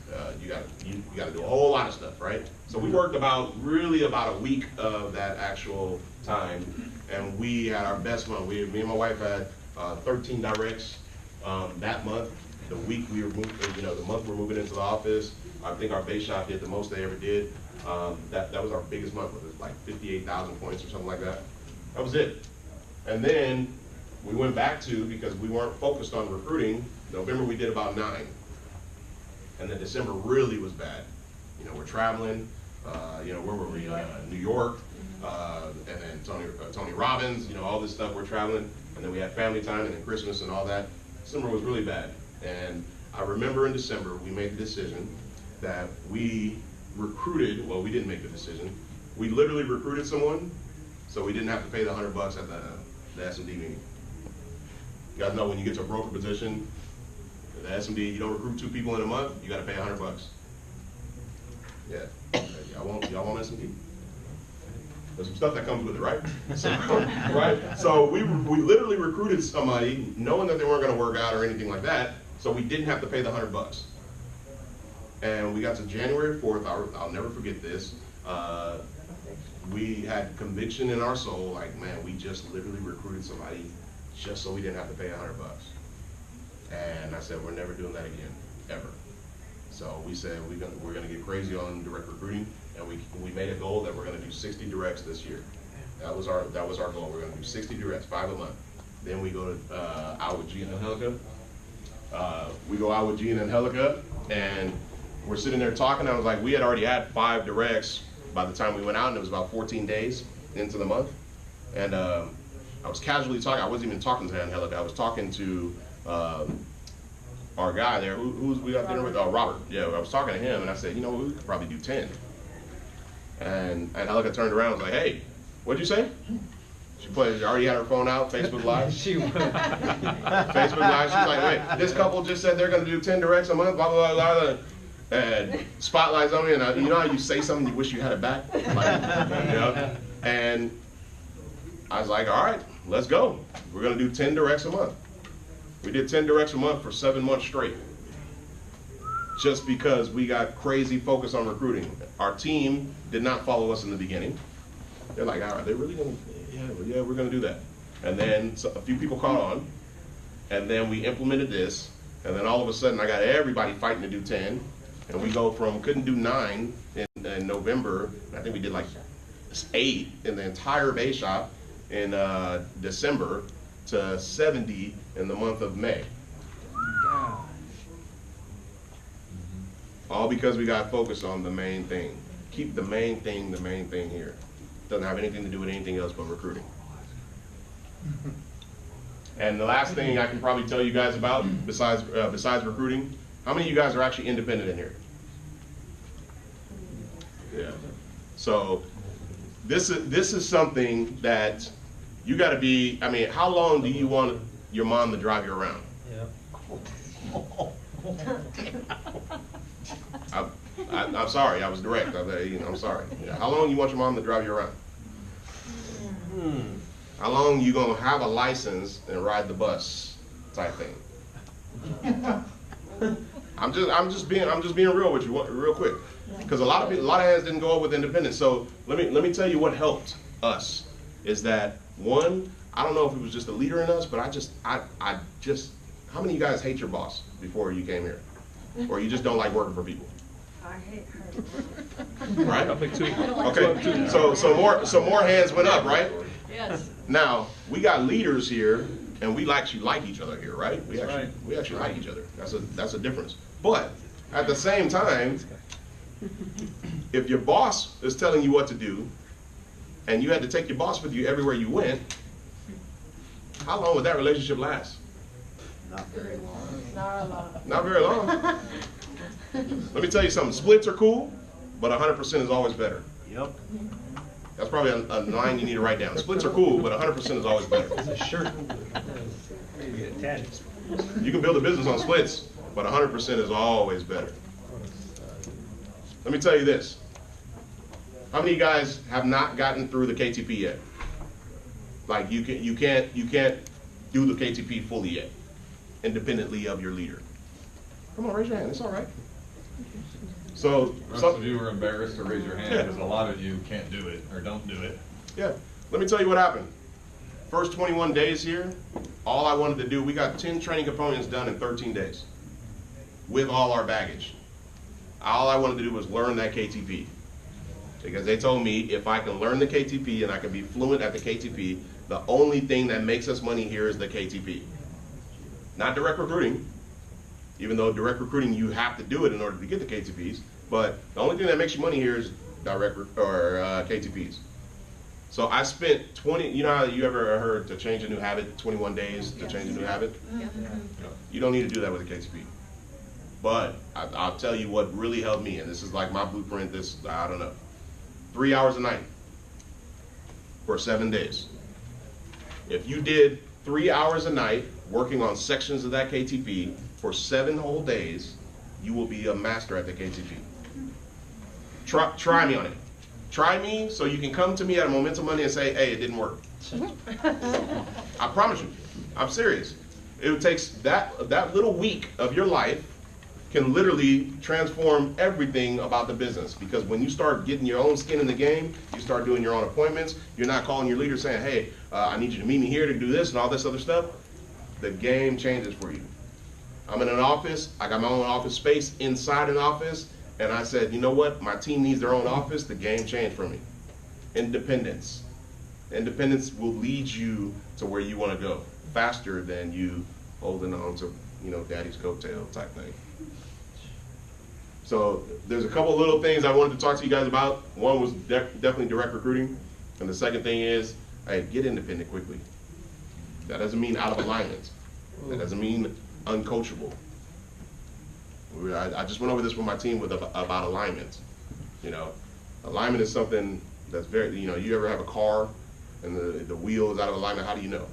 Speaker 2: you got to do a whole lot of stuff, right? So we worked really about a week of that actual time, and we had our best month. Me and my wife had 13 directs that month. The week we were moving, the month we're moving into the office, I think our base shop did the most they ever did. That was our biggest month, it was like 58,000 points or something like that. That was it. And then we went back to, because we weren't focused on recruiting, November we did about 9. And then December really was bad. We're traveling, where were we? New York, and then Tony Robbins, all this stuff, we're traveling. And then we had family time, and then Christmas and all that. December was really bad. And I remember in December, we made the decision that we recruited, well, we didn't make the decision. We literally recruited someone, so we didn't have to pay the $100 at the SMD meeting. You guys know when you get to a broker position, the SMD, you don't recruit 2 people in a month, you gotta pay $100. Yeah, y'all want SMD? There's some stuff that comes with it, right? So, right? So we literally recruited somebody knowing that they weren't gonna work out or anything like that, so we didn't have to pay the $100. And we got to January 4th, I'll never forget this. We had conviction in our soul, like, man, we just literally recruited somebody just so we didn't have to pay $100. And I said, we're never doing that again, ever. So we said we're gonna get crazy on direct recruiting, and we made a goal that we're gonna do 60 directs this year. That was our goal. We're gonna do 60 directs, 5 a month. Then we go to out with Gina and Angelica. We go out with Gina and Angelica, and we're sitting there talking. I was like, we had already had 5 directs by the time we went out, and it was about 14 days into the month. And I was casually talking. I wasn't even talking to Angelica. I was talking to our guy there, who's we got dinner with, Robert. Yeah, I was talking to him, and I said, we could probably do 10. And Angelica turned around and was like, hey, what'd you say? She already had her phone out, Facebook Live. Facebook Live, she's like, wait, this couple just said they're gonna do 10 directs a month, blah, blah, blah, blah. And spotlights on me, and you know how you say something, you wish you had it back? And I was like, all right, let's go. We're gonna do 10 directs a month. We did 10 directs a month for 7 months straight. Just because we got crazy focused on recruiting. Our team did not follow us in the beginning. They're like, all right, they're really gonna, yeah, we're gonna do that. And then a few people caught on, and then we implemented this, and then all of a sudden I got everybody fighting to do 10, and we go from couldn't do 9 in November, I think we did like 8 in the entire base shop in December, to 70 in the month of May. All because we got focused on the main thing. Keep the main thing here. Doesn't have anything to do with anything else but recruiting. And the last thing I can probably tell you guys about, besides recruiting, how many of you guys are actually independent in here? Yeah. So this is something that you got to be. I mean, how long do you want your mom to drive you around? Yeah. I'm sorry. I was direct. I'm sorry. Yeah. How long you want your mom to drive you around? How long you gonna have a license and ride the bus, type thing? I'm just being real with you, real quick, because a lot of hands didn't go up with independence. So let me tell you what helped us is that one, I don't know if it was just a leader in us, but I just how many of you guys hate your boss before you came here, or you just don't like working for people?
Speaker 7: I hate her.
Speaker 2: Right?
Speaker 5: I think two.
Speaker 2: Okay. So more hands went up, right?
Speaker 4: Yes.
Speaker 2: Now we got leaders here, and we actually like each other here, right? We actually like each other. That's a difference. But at the same time, if your boss is telling you what to do, and you had to take your boss with you everywhere you went, how long would that relationship last?
Speaker 6: Not very long.
Speaker 7: Not a lot.
Speaker 2: Not very long. Let me tell you something. Splits are cool, but 100% is always better.
Speaker 6: Yep.
Speaker 2: That's probably a line you need to write down. Splits are cool, but 100% is always better.
Speaker 1: It's a shirt.
Speaker 2: You can build a business on splits, but 100% is always better. Let me tell you this. How many of you guys have not gotten through the KTP yet? Like you can't do the KTP fully yet, independently of your leader. Come on, raise your hand. It's all right. So
Speaker 3: Most of you are embarrassed to raise your hand because a lot of you can't do it or don't do it.
Speaker 2: yeah, let me tell you what happened. First 21 days here, all I wanted to do, we got 10 training components done in 13 days with all our baggage. All I wanted to do was learn that KTP. Because they told me if I can learn the KTP and I can be fluent at the KTP, the only thing that makes us money here is the KTP. Not direct recruiting, even though direct recruiting you have to do it in order to get the KTPs, but the only thing that makes you money here is KTPs. So I spent 20, you know how you ever heard to change a new habit, 21 days to change a new habit? You don't need to do that with a KTP. But I'll tell you what really helped me, and this is like my blueprint, I don't know. 3 hours a night for 7 days. If you did 3 hours a night working on sections of that KTP for 7 whole days, you will be a master at the KTP. Try me on it. Try me so you can come to me at a Momentum Monday and say, hey, it didn't work. I promise you. I'm serious. It takes that little week of your life can literally transform everything about the business, because when you start getting your own skin in the game, you start doing your own appointments, you're not calling your leader saying, hey, I need you to meet me here to do this and all this other stuff. The game changes for you. I'm in an office, I got my own office space inside an office, and I said, you know what, my team needs their own office, the game changed for me. Independence. Independence will lead you to where you want to go faster than you holding on to, daddy's coattail type thing. So there's a couple little things I wanted to talk to you guys about. One was definitely direct recruiting. And the second thing is, hey, get independent quickly. That doesn't mean out of alignment. That doesn't mean uncoachable. I just went over this with my team about alignment. Alignment is something that's very, you ever have a car and the wheel is out of alignment, how do you know?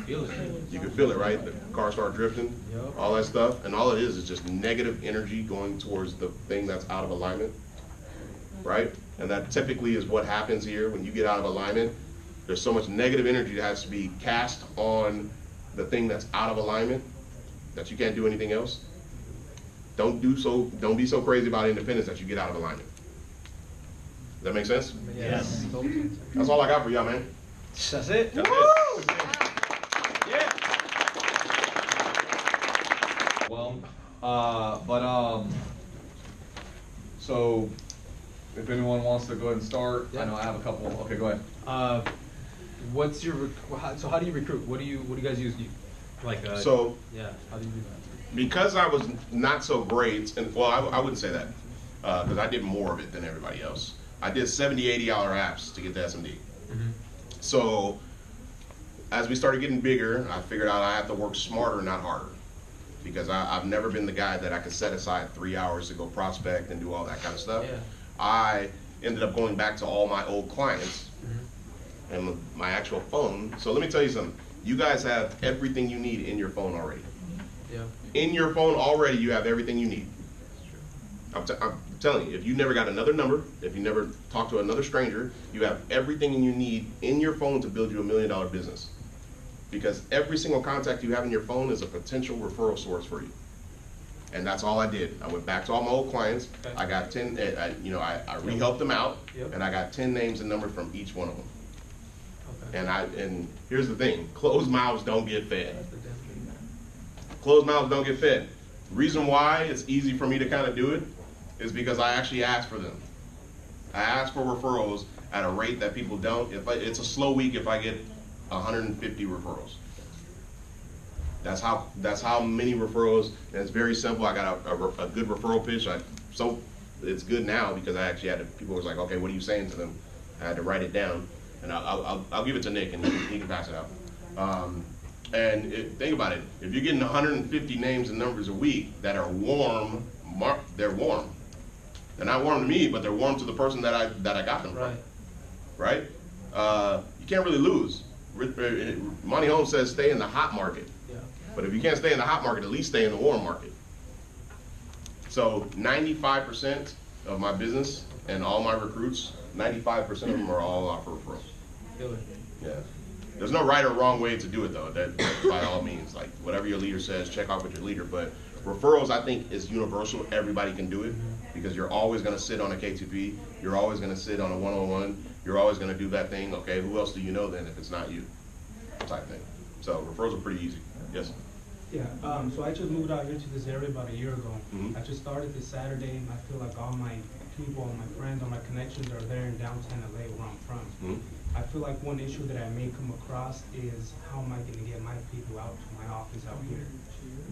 Speaker 1: Feel it.
Speaker 2: You can feel it, right? The car start drifting, all that stuff, and all it is just negative energy going towards the thing that's out of alignment, right? And that typically is what happens here when you get out of alignment. There's so much negative energy that has to be cast on the thing that's out of alignment that you can't do anything else. Don't be so crazy about independence that you get out of alignment. Does that make sense?
Speaker 1: Yes.
Speaker 2: That's all I got for y'all, man.
Speaker 1: That's it.
Speaker 3: Well, so if anyone wants to go ahead and start, I know I have a couple. Okay, go ahead.
Speaker 1: What's your so how do you recruit? What do you guys use? How do you do that?
Speaker 2: Because I was not so great, and well, I wouldn't say that, because I did more of it than everybody else. I did 70, 80-hour apps to get to SMD.
Speaker 1: Mm-hmm.
Speaker 2: So as we started getting bigger, I figured out I have to work smarter, not harder. Because I've never been the guy that I could set aside 3 hours to go prospect and do all that kind of stuff.
Speaker 1: Yeah.
Speaker 2: I ended up going back to all my old clients and my actual phone. So let me tell you something. You guys have everything you need in your phone already.
Speaker 1: Yeah.
Speaker 2: In your phone already, you have everything you need. I'm telling you, if you never got another number, if you never talked to another stranger, you have everything you need in your phone to build you $1 million business. Because every single contact you have in your phone is a potential referral source for you. And that's all I did. I went back to all my old clients.
Speaker 1: Okay.
Speaker 2: I got 10, I re-helped them out,
Speaker 1: Yep.
Speaker 2: and I got 10 names and numbers from each one of them.
Speaker 1: Okay.
Speaker 2: And here's the thing, closed mouths don't get fed.
Speaker 1: That's the damn thing, man.
Speaker 2: Closed mouths don't get fed. The reason why it's easy for me to kind of do it is because I actually ask for them. I ask for referrals at a rate that people don't. It's a slow week if I get 150 referrals. That's how many referrals. And it's very simple. I got a good referral pitch. So it's good now because I actually had to, people was like, okay, what are you saying to them? I had to write it down, and I'll give it to Nick and he can pass it out. Think about it. If you're getting 150 names and numbers a week that are warm, they're warm. They're not warm to me, but they're warm to the person that I got them from. Right? You can't really lose. Monty Holmes says stay in the hot market.
Speaker 1: Yeah.
Speaker 2: But if you can't stay in the hot market, at least stay in the warm market. So 95% of my business and all my recruits, 95% of them are all off referrals.
Speaker 1: Killer.
Speaker 2: Yeah. There's no right or wrong way to do it though. That by all means, like whatever your leader says, check off with your leader. But referrals, I think, is universal. Everybody can do it because you're always going to sit on a K2P. You're always going to sit on a 101. You're always going to do that thing. Okay, who else do you know then if it's not you? Type thing. So referrals are pretty easy. Yes.
Speaker 8: Yeah, so I just moved out here to this area about a year ago.
Speaker 2: Mhm.
Speaker 8: I just started this Saturday, and I feel like all my people, all my friends, all my connections are there in downtown LA where I'm from.
Speaker 2: Mhm.
Speaker 8: I feel like one issue that I may come across is how am I going to get my people out to my office out here?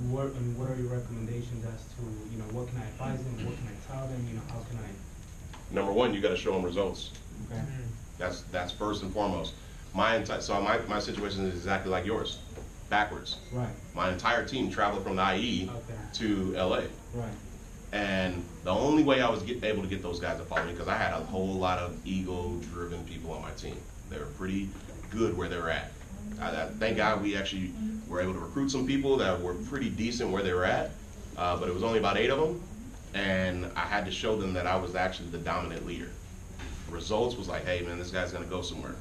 Speaker 8: What are your recommendations as to, what can I advise them? What can I tell them? How can I?
Speaker 2: Number one, you got to show them results.
Speaker 8: Okay.
Speaker 2: That's first and foremost. My situation is exactly like yours, backwards.
Speaker 8: Right.
Speaker 2: My entire team traveled from the IE
Speaker 8: Okay.
Speaker 2: to LA.
Speaker 8: Right.
Speaker 2: And the only way I was able to get those guys to follow me, because I had a whole lot of ego-driven people on my team. They were pretty good where they were at. Thank God we actually were able to recruit some people that were pretty decent where they were at, but it was only about 8 of them, and I had to show them that I was actually the dominant leader. Results was like, hey man, this guy's gonna go somewhere.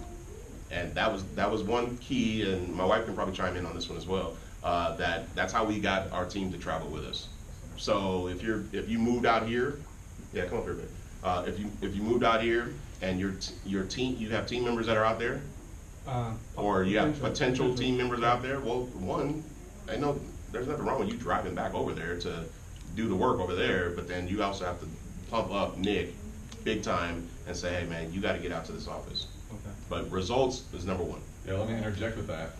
Speaker 2: And that was one key, and my wife can probably chime in on this one as well, that's how we got our team to travel with us. So if you moved out here, yeah, come up here, babe. If you moved out here and your team, you have team members that are out there, or you have potential team members out there. Well, one, I know there's nothing wrong with you driving back over there to do the work over there, but then you also have to pump up Nick big time and say, hey man, you got to get out to this office.
Speaker 8: Okay.
Speaker 2: But results is number one.
Speaker 3: Yeah, let me interject with that.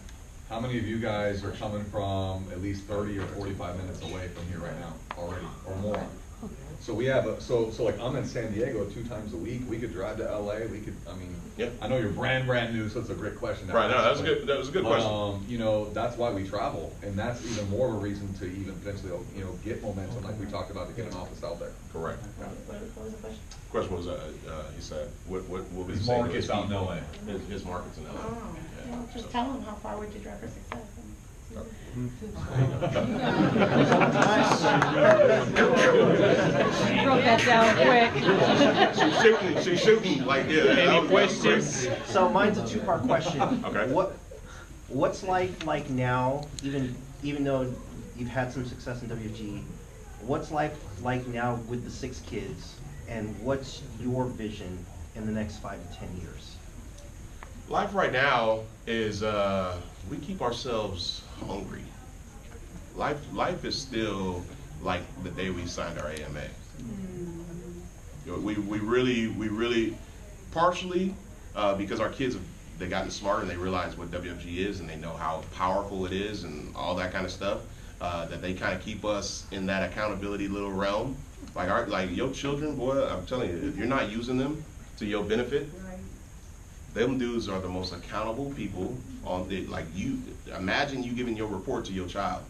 Speaker 3: How many of you guys are coming from at least 30 or 45 minutes away from here right now already, or more? So we have so like I'm in San Diego 2 times a week. We could drive to LA. We could,
Speaker 2: Yeah.
Speaker 3: I know you're brand new, so it's a great question.
Speaker 2: Right, no, that was a good question.
Speaker 3: That's why we travel, and that's even more of a reason to even potentially, get momentum like we talked about to get an office out there.
Speaker 2: Correct.
Speaker 7: What was the question?
Speaker 2: Question was, he said, what will be
Speaker 3: His
Speaker 2: saying to
Speaker 3: markets
Speaker 2: his
Speaker 3: out in
Speaker 2: people?
Speaker 3: LA.
Speaker 2: His markets in LA.
Speaker 7: Oh,
Speaker 2: Yeah,
Speaker 7: well, just
Speaker 2: so-
Speaker 7: tell them how far would you drive for success.
Speaker 4: Wrote that down quick.
Speaker 2: She's shooting like, yeah.
Speaker 6: Any
Speaker 2: questions?
Speaker 6: So mine's a 2-part question.
Speaker 2: Okay.
Speaker 6: What's life like now, even though you've had some success in WFG, what's life like now with the 6 kids, and what's your vision in the next 5 to 10 years?
Speaker 2: Life right now is, we keep ourselves hungry. Life is still like the day we signed our AMA. We really, partially because our kids they gotten smart and they realize what WFG is and they know how powerful it is and all that kind of stuff, that they kind of keep us in that accountability little realm. Like your children, boy, I'm telling you, if you're not using them to your benefit, them dudes are the most accountable people on the, like you, imagine you giving your report to your child.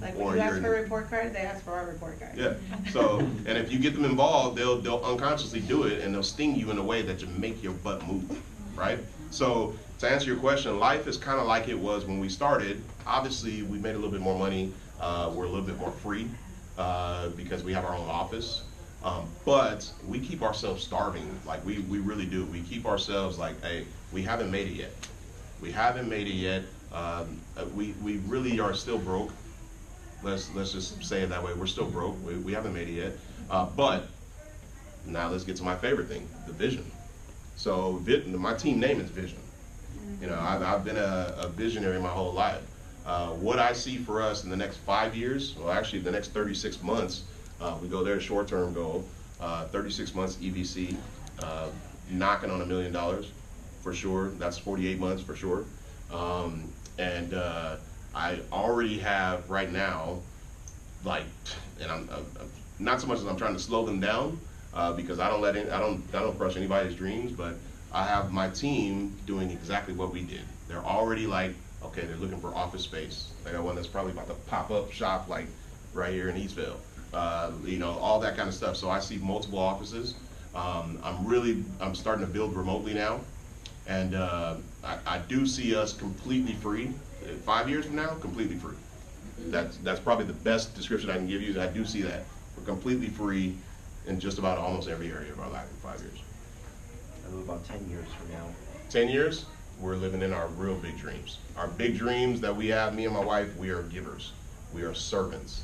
Speaker 7: Like
Speaker 2: Or
Speaker 7: when you ask
Speaker 2: you're-
Speaker 7: for a report card, they ask for our report card.
Speaker 2: Yeah, so, and if you get them involved, they'll unconsciously do it and they'll sting you in a way that you make your butt move, right? So, to answer your question, life is kind of like it was when we started. Obviously, we made a little bit more money, we're a little bit more free, because we have our own office. But we keep ourselves starving, like we really do. We keep ourselves like, hey, we haven't made it yet. We haven't made it yet. We really are still broke. Let's just say it that way. We're still broke. We haven't made it yet. But now let's get to my favorite thing, the vision. So my team name is Vision. You know, I've been a visionary my whole life. What I see for us in the next 5 years, well, actually the next 36 months, we go there, short-term goal, 36 months EVC, knocking on $1 million for sure. That's 48 months for sure. I already have right now, like, and I'm not so much as I'm trying to slow them down, because I don't crush anybody's dreams, but I have my team doing exactly what we did. They're already like, okay, they're looking for office space. They got one that's probably about to pop up shop like right here in Eastville. You know, all that kind of stuff. So I see multiple offices. I'm starting to build remotely now. And I do see us completely free. 5 years from now, completely free. That's probably the best description I can give you. I do see that. We're completely free in just about almost every area of our life in 5 years.
Speaker 6: I know about 10 years from now.
Speaker 2: 10 years, we're living in our real big dreams. Our big dreams that we have, me and my wife, we are givers. We are servants.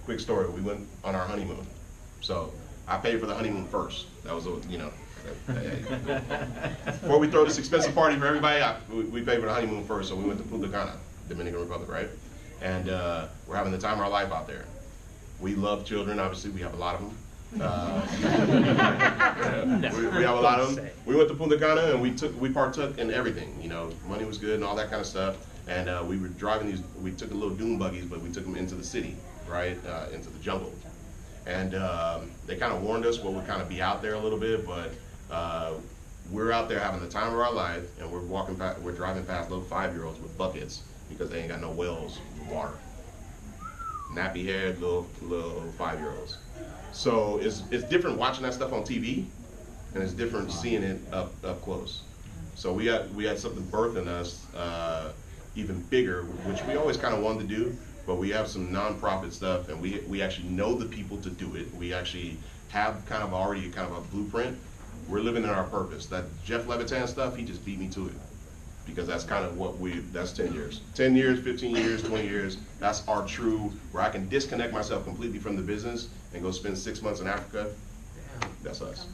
Speaker 2: Quick story, we went on our honeymoon. So I paid for the honeymoon first. That was, you know, before we throw this expensive party for everybody, we paid for the honeymoon first. So we went to Punta Cana, Dominican Republic, right? And we're having the time of our life out there. We love children, obviously, we have a lot of them. We have a lot of them. We went to Punta Cana and we partook in everything. You know, money was good and all that kind of stuff. And we were driving we took a little dune buggies, but we took them into the city, right, into the jungle. And they kind of warned us what would kind of be out there a little bit, but we're out there having the time of our life, and we're driving past little 5-year-olds with buckets because they ain't got no wells of water. Nappy haired little 5-year-olds. So it's different watching that stuff on TV, and it's different seeing it up close. So we had something birthed in us even bigger, which we always kind of wanted to do, but we have some nonprofit stuff, and we actually know the people to do it. We actually have already a blueprint. We're living in our purpose. That Jeff Levitan stuff, he just beat me to it. Because that's kind of what that's 10 years. 10 years, 15 years, 20 years, that's our true, where I can disconnect myself completely from the business and go spend 6 months in Africa. That's us.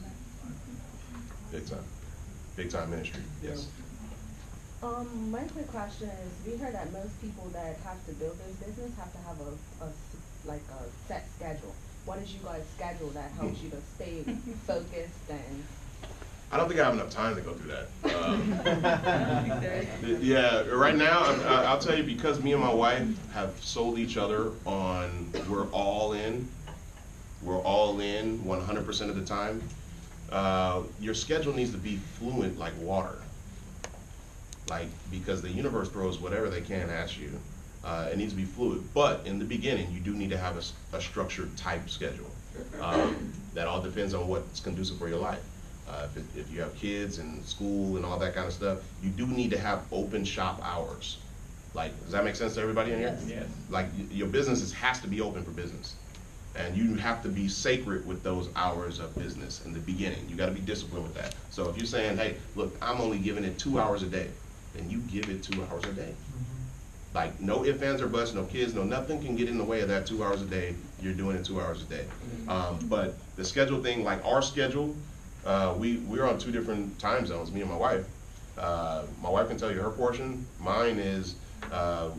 Speaker 2: Big time. Big time ministry, yes.
Speaker 9: My quick question is, we heard that most people that have to build this business have to have a set schedule. What is you guys' schedule that helps you to stay focused and?
Speaker 2: I don't think I have enough time to go through that. Yeah, right now, I'll tell you, because me and my wife have sold each other on, we're all in 100% of the time. Your schedule needs to be fluent like water. Because the universe throws whatever they can at you. It needs to be fluid. But in the beginning, you do need to have a structured type schedule. That all depends on what's conducive for your life. If you have kids and school and all that kind of stuff, you do need to have open shop hours. Does that make sense to everybody in here?
Speaker 5: Yes.
Speaker 2: Your business has to be open for business. And you have to be sacred with those hours of business in the beginning. You gotta be disciplined with that. So if you're saying, hey, look, I'm only giving it 2 hours a day, then you give it 2 hours a day. No ifs, ands, or buts, no kids, no nothing can get in the way of that 2 hours a day. You're doing it 2 hours a day. But the schedule thing, like our schedule, we're on 2 different time zones, me and my wife. My wife can tell you her portion. Mine is,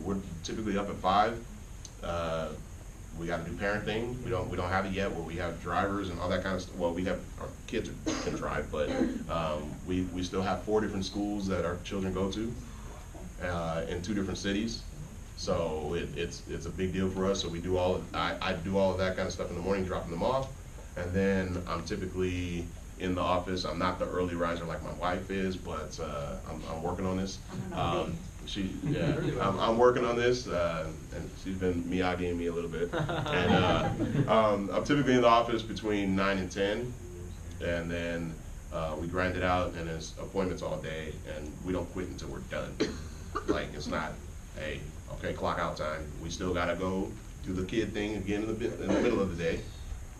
Speaker 2: we're typically up at 5. We got to do parenting. We don't have it yet where we have drivers and all that kind of stuff. Well, we have, our kids can drive, but we still have 4 different schools that our children go to in 2 different cities. So it's a big deal for us. So we do I do all of that kind of stuff in the morning, dropping them off, and then I'm typically in the office. I'm not the early riser like my wife is, but I'm working on this. I'm working on this, and she's been Miyagiing me a little bit. And I'm typically in the office between 9 and 10, and then we grind it out, and there's appointments all day, and we don't quit until we're done. It's not, hey, okay, clock out time. We still gotta go do the kid thing again in the middle of the day.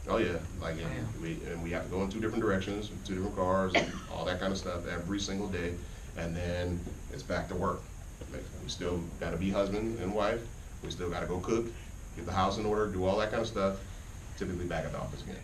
Speaker 2: Oh yeah, we have to go in 2 different directions, 2 different cars, and all that kind of stuff every single day, and then it's back to work. We still got to be husband and wife, We still gotta go cook, get the house in order, do all that kind of stuff, typically back at the office again.